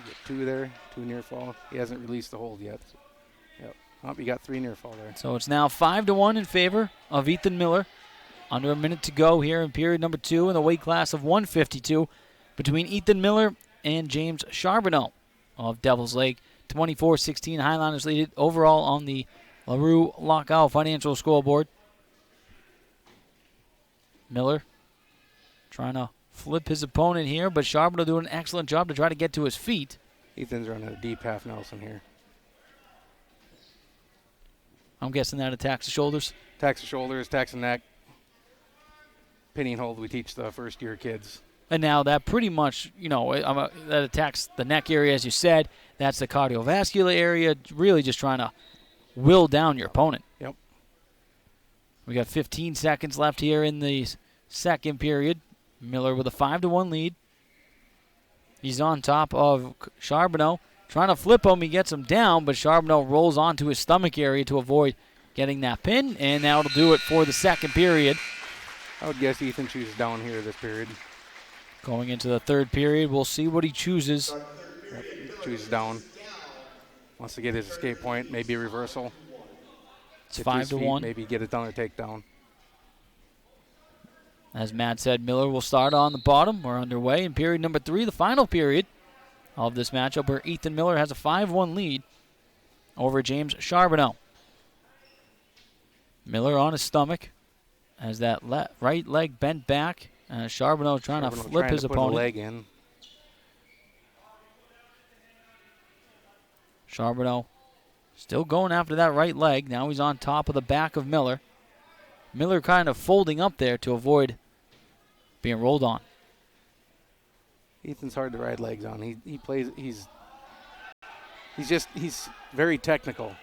Get 2 there, 2 near fall. He hasn't released the hold yet. Yep. Oh, you got 3 near fall there. So it's now 5-1 in favor of Ethan Miller. Under a minute to go here in period number 2 in the weight class of 152 between Ethan Miller and James Charbonneau of Devils Lake. 24-16 Highlanders lead it overall on the LaRue Lockout Financial scoreboard. Miller trying to flip his opponent here, but Charbonneau doing an excellent job to try to get to his feet. Ethan's running a deep half Nelson here. I'm guessing that attacks the shoulders. Attacks the shoulders, attacks the neck. Pinning hold we teach the first-year kids. And now that pretty much, that attacks the neck area, as you said. That's the cardiovascular area, really just trying to will down your opponent. Yep. We got 15 seconds left here in the second period. Miller with a 5-1 lead. He's on top of Charbonneau. Trying to flip him. He gets him down, but Charbonneau rolls onto his stomach area to avoid getting that pin, and that'll do it for the second period. I would guess Ethan chooses down here this period. Going into the third period, we'll see what he chooses. Yep, chooses down. Wants to get his escape point, maybe a reversal. It's 5-1. Maybe get it down or take down. As Matt said, Miller will start on the bottom. We're underway in period number 3, the final period of this matchup, where Ethan Miller has a 5-1 lead over James Charbonneau. Miller on his stomach, has that right leg bent back. Charbonneau trying to flip his put a opponent. leg in. Charbonneau still going after that right leg. Now he's on top of the back of Miller. Miller kind of folding up there to avoid being rolled on. Ethan's hard to ride legs on. He plays. He's very technical.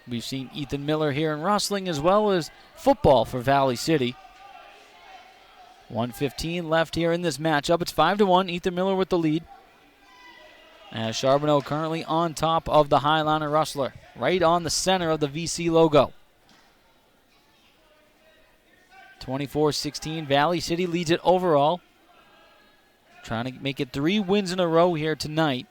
We've seen Ethan Miller here in wrestling as well as football for Valley City. 1:15 left here in this matchup. It's 5-1. Ethan Miller with the lead. As Charbonneau currently on top of the Highliner Rustler, right on the center of the VC logo. 24-16, Valley City leads it overall. Trying to make it 3 wins in a row here tonight.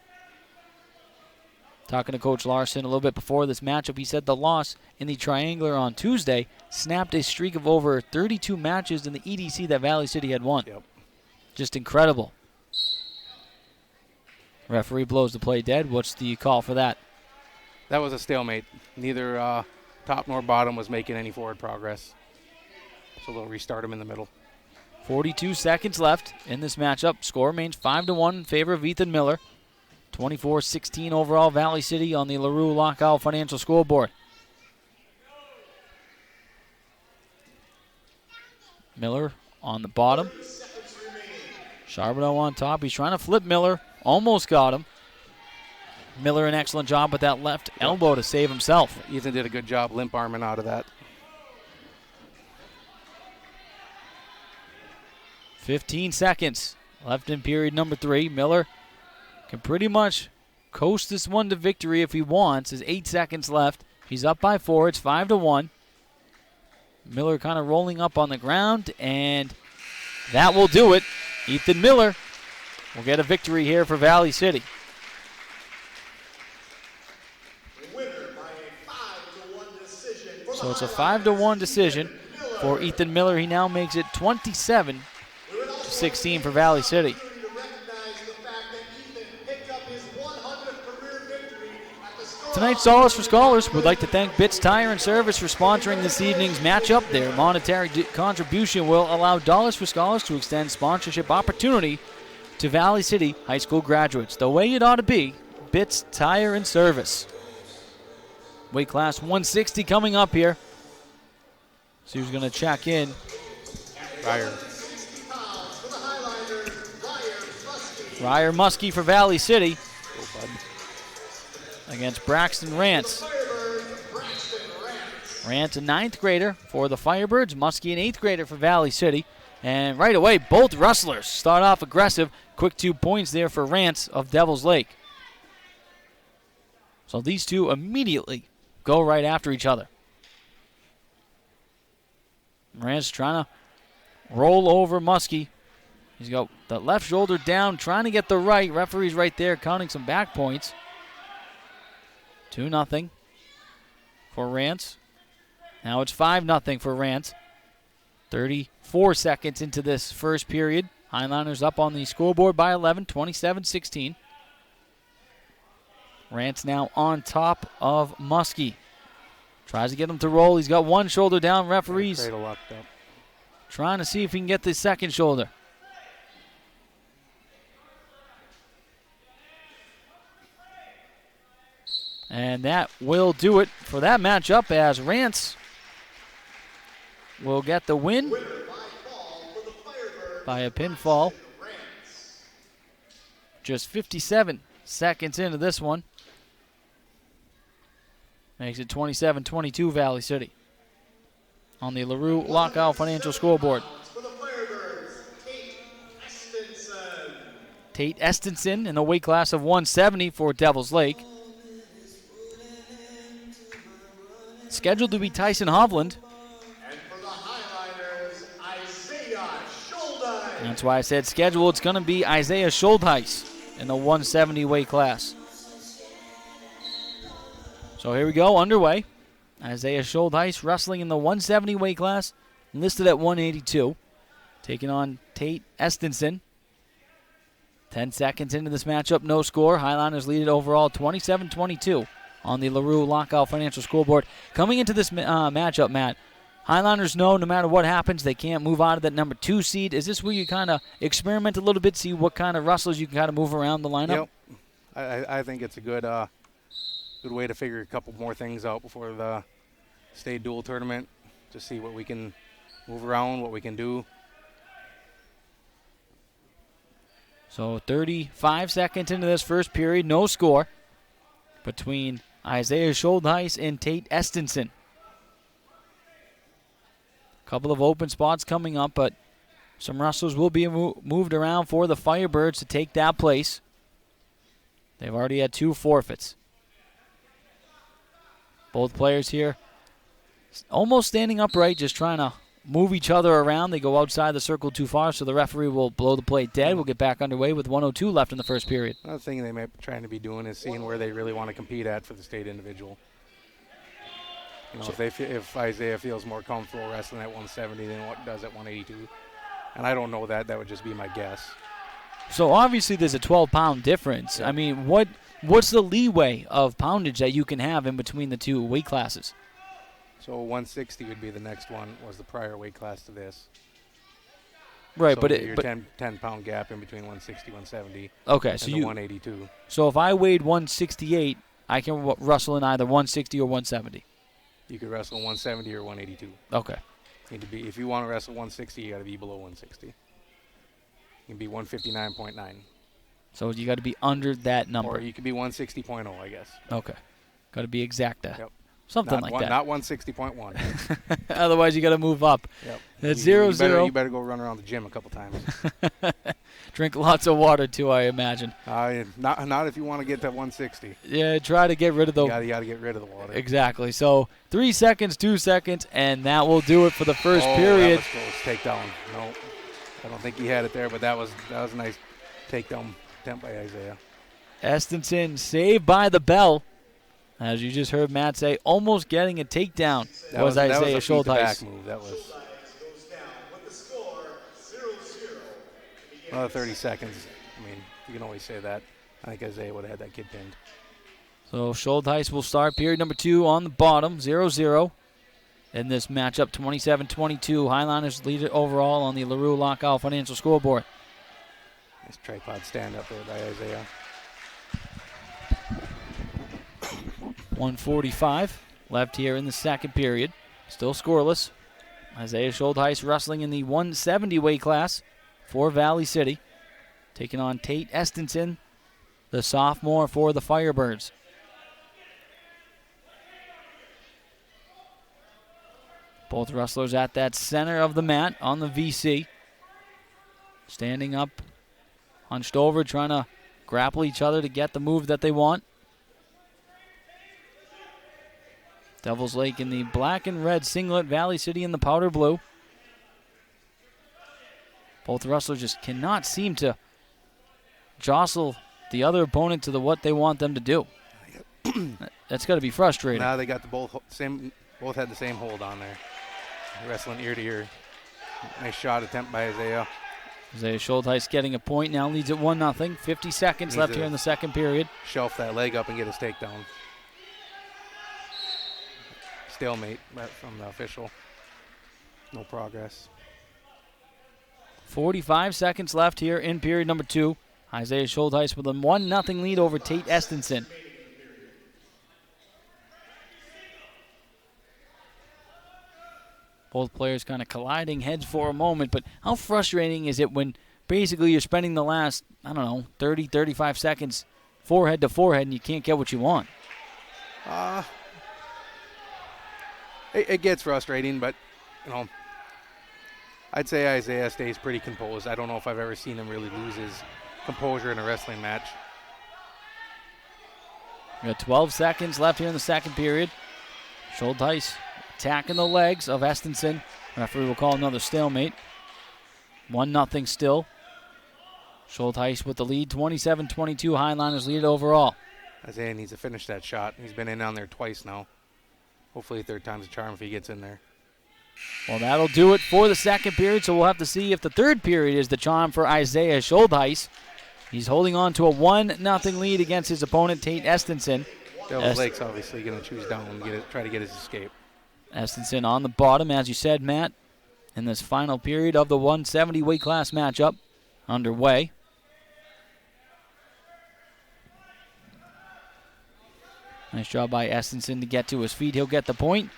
Talking to Coach Larson a little bit before this matchup, he said the loss in the Triangular on Tuesday snapped a streak of over 32 matches in the EDC that Valley City had won. Yep. Just incredible. Referee blows the play dead. What's the call for that? That was a stalemate. Neither top nor bottom was making any forward progress. So they'll restart them in the middle. 42 seconds left in this matchup. Score remains 5-1 in favor of Ethan Miller. 24-16 overall, Valley City on the LaRue Lockout Financial Scoreboard. Miller on the bottom. Charbonneau on top. He's trying to flip Miller. Almost got him. Miller, an excellent job with that left elbow to save himself. Ethan did a good job limp arming out of that. 15 seconds left in period number 3. Miller can pretty much coast this one to victory if he wants. There's 8 seconds left. He's up by 4. It's 5-1. Miller kind of rolling up on the ground, and that will do it. Ethan Miller will get a victory here for Valley City. So it's a 5-1 decision for Ethan Miller. He now makes it 27-16 for Valley City. Tonight's Solace for Scholars would like to thank Bitts Tire and Service for sponsoring this evening's matchup. Their monetary contribution will allow Dollars for Scholars to extend sponsorship opportunity to Valley City high school graduates. The way it ought to be, Bitts Tire and Service. Weight class 160 coming up here. So who's going to check in? Ryer Muskie for Valley City against Braxton Rance. Rance, a 9th grader for the Firebirds. Muskie, an 8th grader for Valley City. And right away, both wrestlers start off aggressive. Quick 2 points there for Rance of Devil's Lake. So these two immediately go right after each other. Rance trying to roll over Muskie. He's got the left shoulder down, trying to get the right. Referee's right there counting some back points. 2-0 for Rance. Now it's 5-0 for Rance. 34 seconds into this first period. Highliners up on the scoreboard by 11, 27-16. Rance now on top of Muskie. Tries to get him to roll. He's got one shoulder down. Referees trying to see if he can get the second shoulder. And that will do it for that matchup as Rance will get the win by a pinfall. Just 57 seconds into this one. Makes it 27-22 Valley City on the LaRue Lockout Financial Scoreboard. Tate Estenson in the weight class of 170 for Devil's Lake. Scheduled to be Tyson Hovland. And that's why I said scheduled. It's going to be Isaiah Schultheis in the 170 weight class. So here we go, underway. Isaiah Schultheis wrestling in the 170 weight class, listed at 182. Taking on Tate Estenson. 10 seconds into this matchup, no score. Highliners lead it overall 27-22 on the LaRue Lockout Financial Scoreboard. Coming into this matchup, Matt, Highlanders know no matter what happens, they can't move out of that number 2 seed. Is this where you kind of experiment a little bit, see what kind of rustlers you can kind of move around the lineup? Yep. I think it's a good way to figure a couple more things out before the state dual tournament, to see what we can move around, what we can do. So 35 seconds into this first period, no score between Isaiah Schuldheis and Tate Estenson. Couple of open spots coming up, but some rustlers will be moved around for the Firebirds to take that place. They've already had 2 forfeits. Both players here almost standing upright, just trying to move each other around. They go outside the circle too far, so the referee will blow the play dead. We'll get back underway with 1:02 left in the first period. Another thing they might be trying to be doing is seeing where they really want to compete at for the state individual. You know, if Isaiah feels more comfortable wrestling at 170 than what does at 182, and I don't know that. That would just be my guess. So obviously there's a 12-pound difference. Yeah. I mean, what's the leeway of poundage that you can have in between the 2 weight classes? So 160 would be the next one, was the prior weight class to this. Right, so but your 10-pound gap in between 160, 170. Okay, so and the 182. So if I weighed 168, I can wrestle in either 160 or 170. You could wrestle 170 or 182. Okay. Need to be, if you want to wrestle 160, you got to be below 160. You can be 159.9. So you got to be under that number. Or you could be 160.0, I guess. Okay. Got to be exact. Yep. Something like that. Not 160.1. Otherwise, you got to move up. Yep. That's 0-0. You better go run around the gym a couple times. Drink lots of water, too, I imagine. Not if you want to get to 160. Yeah, try to get rid of the... You got to get rid of the water. Exactly. So 3 seconds, 2 seconds, and that will do it for the first period. That was close. Takedown. No, I don't think he had it there, but that was a nice takedown attempt by Isaiah. Estenson saved by the bell. As you just heard Matt say, almost getting a takedown was Isaiah Schuldheis. Move. That was another 30 seconds. I mean, you can always say that. I think Isaiah would have had that kid pinned. So Schuldheis will start period number 2 on the bottom, 0-0. In this matchup, 27-22. Highlanders lead it overall on the LaRue Lockout Financial Scoreboard. Nice tripod stand up there by Isaiah. 1:45 left here in the second period. Still scoreless. Isaiah Schuldheis wrestling in the 170 weight class for Valley City. Taking on Tate Estenson, the sophomore for the Firebirds. Both wrestlers at that center of the mat on the VC. Standing up, hunched over, trying to grapple each other to get the move that they want. Devils Lake in the black and red singlet, Valley City in the powder blue. Both wrestlers just cannot seem to jostle the other opponent to what they want them to do. That's got to be frustrating. Now they got both had the same hold on there. Wrestling ear to ear. Nice shot attempt by Isaiah. Isaiah Schuldheis getting a point now, leads at 1-0. 50 seconds left here in the second period. Shelf that leg up and get his takedown. Stalemate from the official. No progress. 45 seconds left here in period number 2. Isaiah Schuldheis with a 1-0 lead over Tate Estenson. Both players kind of colliding heads for a moment, but how frustrating is it when basically you're spending the last, 30, 35 seconds forehead to forehead and you can't get what you want? It gets frustrating, but, I'd say Isaiah stays pretty composed. I don't know if I've ever seen him really lose his composure in a wrestling match. We got 12 seconds left here in the second period. Schuldheis attacking the legs of Estenson. Referee will call another stalemate. 1-0 still. Schuldheis with the lead, 27-22. Highlanders lead overall. Isaiah needs to finish that shot. He's been in on there twice now. Hopefully third time's a charm if he gets in there. Well, that'll do it for the second period, so we'll have to see if the third period is the charm for Isaiah Schuldheis. He's holding on to a 1-0 lead against his opponent, Tate Estenson. Devils Lake's obviously going to choose down and try to get his escape. Estenson on the bottom, as you said, Matt, in this final period of the 170 weight class matchup underway. Nice job by Estenson to get to his feet. He'll get the point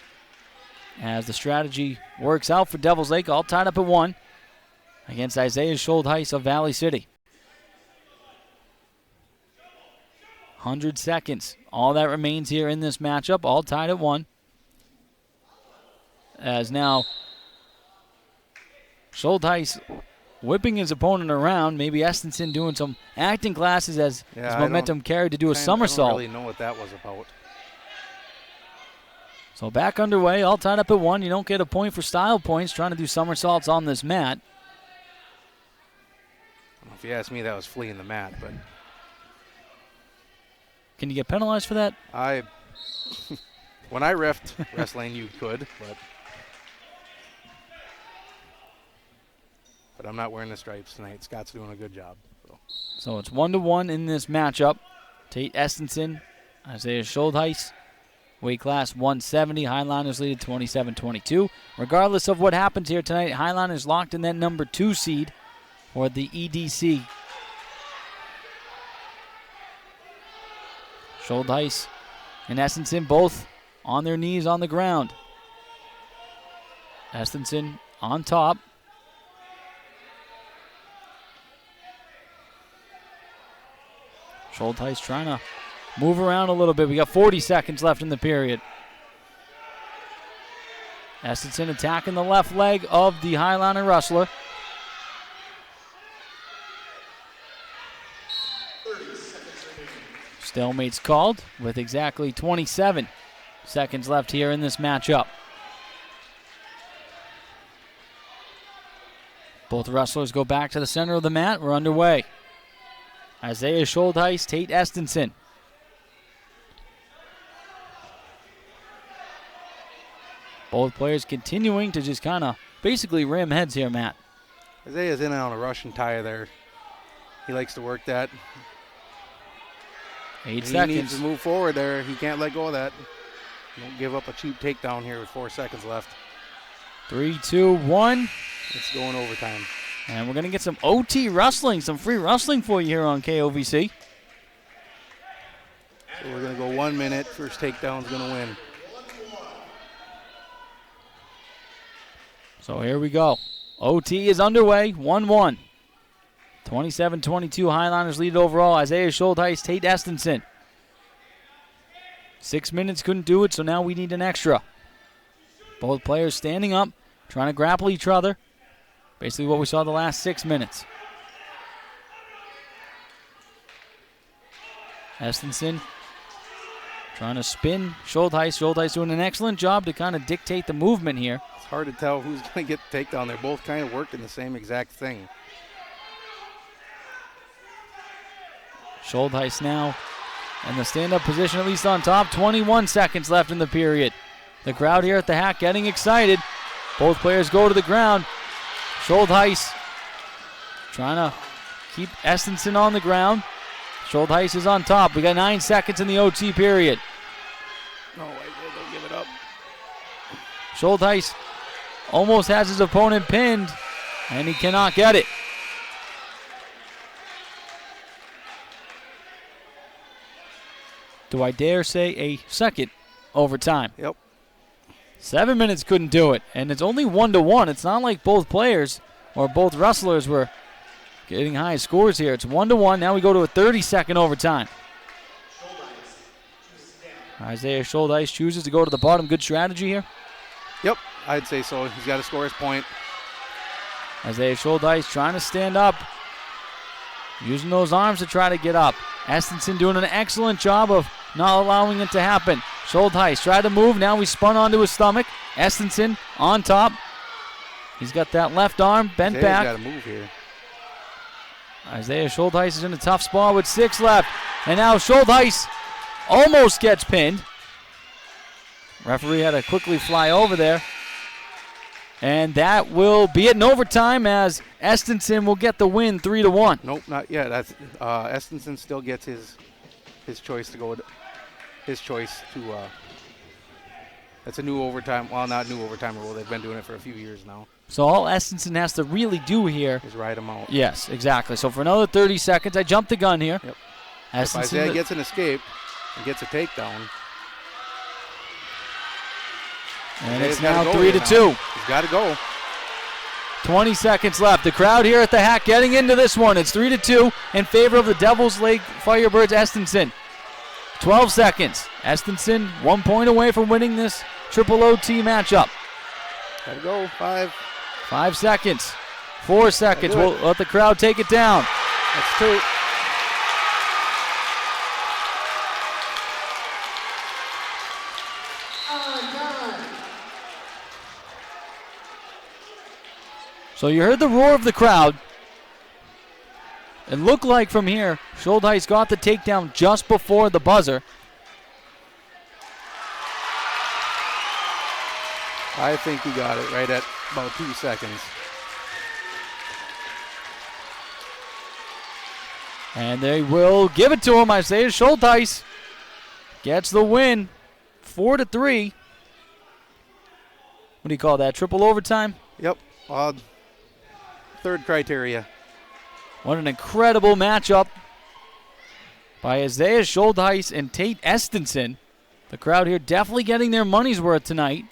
as the strategy works out for Devils Lake, all tied up at 1 against Isaiah Schultheis of Valley City. 100 seconds. All that remains here in this matchup, all tied at 1. As now Schultheis whipping his opponent around. Maybe Estenson doing some acting classes as his momentum carried to do a somersault. I don't really know what that was about. So back underway, all tied up at 1. You don't get a point for style points trying to do somersaults on this mat. If you ask me, that was fleeing the mat, but can you get penalized for that? When I reffed wrestling, you could, but I'm not wearing the stripes tonight. Scott's doing a good job. So it's 1-1 in this matchup. Tate Estenson, Isaiah Schultheis, weight class 170. Highliners lead 27-22. Regardless of what happens here tonight, Highliners locked in that number 2 seed for the EDC. Schultheis and Estenson both on their knees on the ground. Estenson on top. Schultheis trying to move around a little bit. We got 40 seconds left in the period. Estenson attacking the left leg of the Highliner wrestler. Stalemate's called with exactly 27 seconds left here in this matchup. Both wrestlers go back to the center of the mat. We're underway. Isaiah Schultheis, Tate Estenson. Both players continuing to just kind of basically ram heads here, Matt. Isaiah's in on a Russian tie there. He likes to work that. 8 seconds. He needs to move forward there. He can't let go of that. Don't give up a cheap takedown here with 4 seconds left. 3, 2, 1. It's going overtime. And we're going to get some OT wrestling, some free wrestling for you here on KOVC. So we're going to go 1 minute. First takedown's going to win. So here we go. OT is underway, 1-1. 27-22, Highliners lead overall. Isaiah Schultheis, Tate Estenson. 6 minutes couldn't do it, so now we need an extra. Both players standing up, trying to grapple each other. Basically what we saw the last 6 minutes. Estenson trying to spin Schultheis. Schultheis doing an excellent job to kind of dictate the movement here. It's hard to tell who's going to get the takedown. They're both kind of working the same exact thing. Schultheis now in the stand-up position, at least on top. 21 seconds left in the period. The crowd here at the Hack getting excited. Both players go to the ground. Schultheis trying to keep Estenson on the ground. Schultheis is on top. We got 9 seconds in the OT period. No, wait, don't give it up. Schultheis almost has his opponent pinned, and he cannot get it. Do I dare say a second overtime? Yep. 7 minutes couldn't do it, and it's only 1-1. It's not like both players or both wrestlers were getting high scores here. It's 1-1. Now we go to a 30-second overtime. Isaiah Schultheis chooses to go to the bottom. Good strategy here. Yep, I'd say so. He's got to score his point. Isaiah Schultheis trying to stand up, using those arms to try to get up. Estenson doing an excellent job of not allowing it to happen. Schultheis tried to move. Now he spun onto his stomach. Estenson on top. He's got that left arm bent back. Got to move here. Isaiah Schultheis is in a tough spot with 6 left. And now Schultheis almost gets pinned. Referee had to quickly fly over there. And that will be it in overtime as Estenson will get the win 3-1. Nope, not yet. That's Estenson still gets his choice to go. His choice to That's a new overtime. Well, not new overtime rule. They've been doing it for a few years now. So all Estenson has to really do here is ride them out. Yes, exactly. So for another 30 seconds, I jumped the gun here. Yep. If Isaiah gets an escape and gets a takedown. And it's now 3-2. He's got to go. 20 seconds left. The crowd here at the Hack getting into this one. It's 3-2 in favor of the Devils Lake Firebirds Estenson. 12 seconds. Estenson 1 point away from winning this triple OT matchup. Got to go. 5. 5 seconds. 4 seconds. We'll let the crowd take it down. That's 2. So you heard the roar of the crowd. It looked like from here, Schultheis got the takedown just before the buzzer. I think he got it right at about 2 seconds. And they will give it to him. Isaiah Schultheis gets the win, 4-3. What do you call that, triple overtime? Yep, third criteria. What an incredible matchup by Isaiah Schultheis and Tate Estenson. The crowd here definitely getting their money's worth tonight.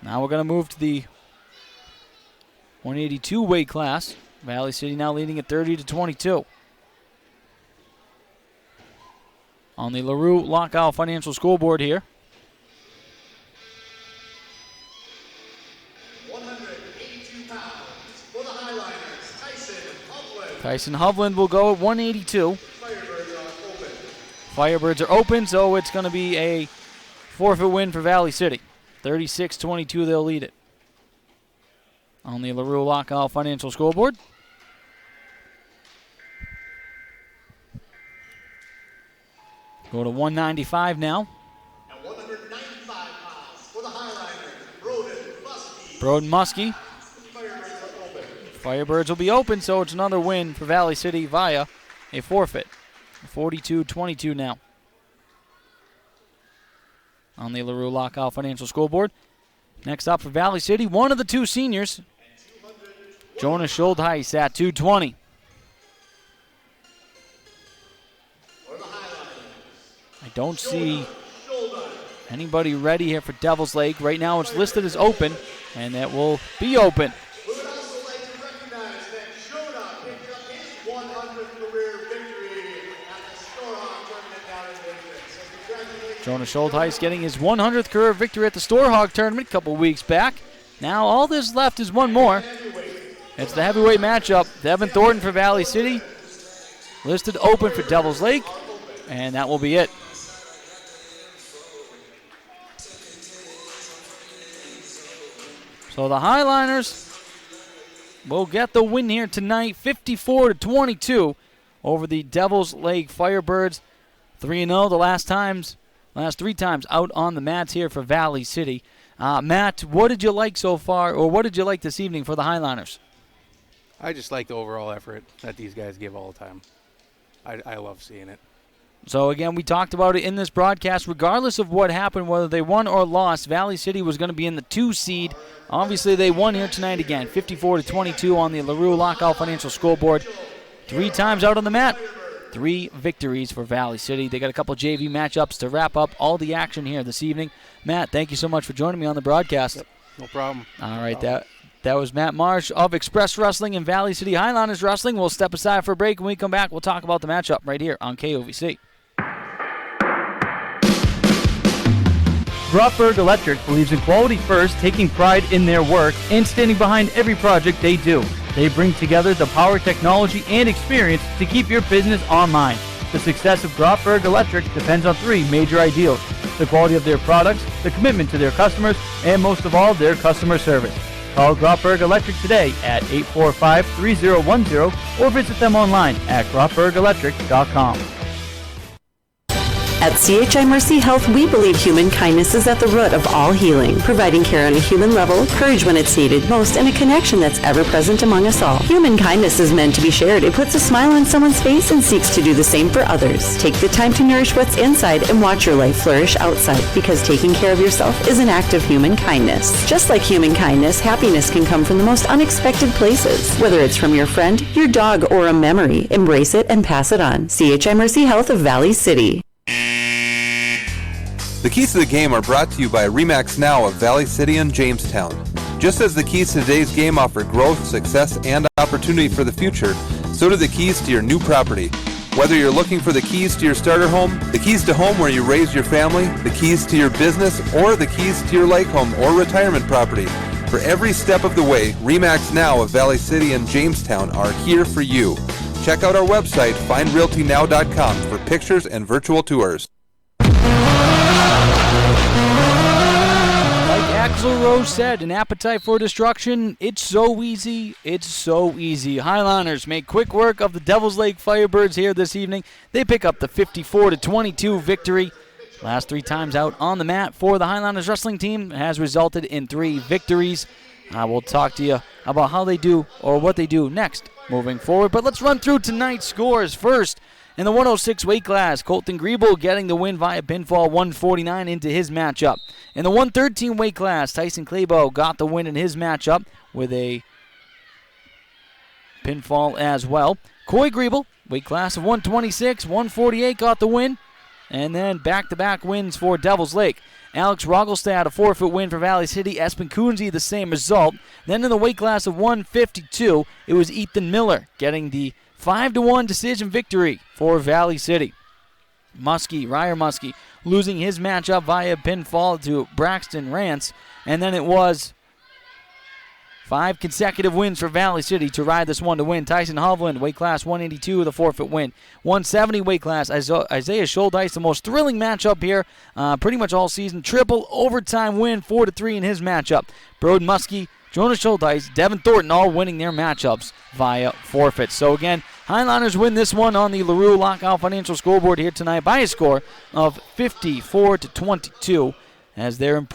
Now we're going to move to the 182 weight class. Valley City now leading at 30-22. On the LaRue Lockout Financial Scoreboard here. Tyson Hovland will go at 182. Firebirds are open, so it's going to be a forfeit win for Valley City. 36-22, they'll lead it. On the LaRue Lockout Financial Scoreboard. Go to 195 now. At 195 pounds for the Highlanders, Broden Muskie. Firebirds will be open, so it's another win for Valley City via a forfeit. 42-22 now. On the LaRue Lockout Financial Scoreboard. Next up for Valley City, one of the two seniors, Jonas Schultheis at 220. I don't see anybody ready here for Devils Lake. Right now it's listed as open, and that will be open. Jonas Schultheis getting his 100th career victory at the Storehog tournament a couple weeks back. Now all that's left is one more. It's the heavyweight matchup. Devin Thornton for Valley City. Listed open for Devils Lake. And that will be it. So the Highliners will get the win here tonight, 54-22 over the Devils Lake Firebirds. 3-0 the last 3 times out on the mats here for Valley City. Matt, what did you like so far, or what did you like this evening for the Highliners? I just like the overall effort that these guys give all the time. I love seeing it. So, again, we talked about it in this broadcast. Regardless of what happened, whether they won or lost, Valley City was going to be in the 2 seed. Obviously, they won here tonight again, 54-22 on the LaRue Lockout Financial Scoreboard. 3 times out on the mat, 3 victories for Valley City. They got a couple JV matchups to wrap up all the action here this evening. Matt, thank you so much for joining me on the broadcast. Yep, no problem. All right, that was Matt Marsh of Express Wrestling and Valley City Highlanders Wrestling. We'll step aside for a break. When we come back, we'll talk about the matchup right here on KOVC. Grotberg Electric believes in quality first, taking pride in their work, and standing behind every project they do. They bring together the power, technology, and experience to keep your business online. The success of Grotberg Electric depends on 3 major ideals: the quality of their products, the commitment to their customers, and most of all, their customer service. Call Grotberg Electric today at 845-3010 or visit them online at grotbergelectric.com. At CHI Mercy Health, we believe human kindness is at the root of all healing, providing care on a human level, courage when it's needed most, and a connection that's ever present among us all. Human kindness is meant to be shared. It puts a smile on someone's face and seeks to do the same for others. Take the time to nourish what's inside and watch your life flourish outside, because taking care of yourself is an act of human kindness. Just like human kindness, happiness can come from the most unexpected places. Whether it's from your friend, your dog, or a memory, embrace it and pass it on. CHI Mercy Health of Valley City. The keys to the game are brought to you by RE/MAX Now of Valley City and Jamestown. Just as the keys to today's game offer growth, success, and opportunity for the future, so do the keys to your new property. Whether you're looking for the keys to your starter home, the keys to home where you raise your family, the keys to your business, or the keys to your lake home or retirement property, for every step of the way, RE/MAX Now of Valley City and Jamestown are here for you. Check out our website, findrealtynow.com, for pictures and virtual tours. Like Axl Rose said, an appetite for destruction, it's so easy, it's so easy. Highliners make quick work of the Devils Lake Firebirds here this evening. They pick up the 54-22 victory. Last 3 times out on the mat for the Highliners wrestling team has resulted in 3 victories. We'll talk to you about how they do or what they do next moving forward. But let's run through tonight's scores. First, in the 106 weight class, Colton Griebel getting the win via pinfall 149 into his matchup. In the 113 weight class, Tyson Claybo got the win in his matchup with a pinfall as well. Coy Griebel, weight class of 126, 148, got the win. And then back-to-back wins for Devils Lake. Alex Rogelstad, a forfeit win for Valley City. Espen Kunze, the same result. Then in the weight class of 152, it was Ethan Miller getting the 5-1 decision victory for Valley City. Ryer Muskie, losing his matchup via pinfall to Braxton Rance. And then it was 5 consecutive wins for Valley City to ride this one to win. Tyson Hovland, weight class 182, the forfeit win. 170 weight class, Isaiah Schuldeis, the most thrilling matchup here pretty much all season. Triple overtime win, 4-3 in his matchup. Broden Muskie, Jonas Schuldeis, Devin Thornton all winning their matchups via forfeits. So again, Highliners win this one on the LaRue Lockout Financial scoreboard here tonight by a score of 54-22 as they're improving.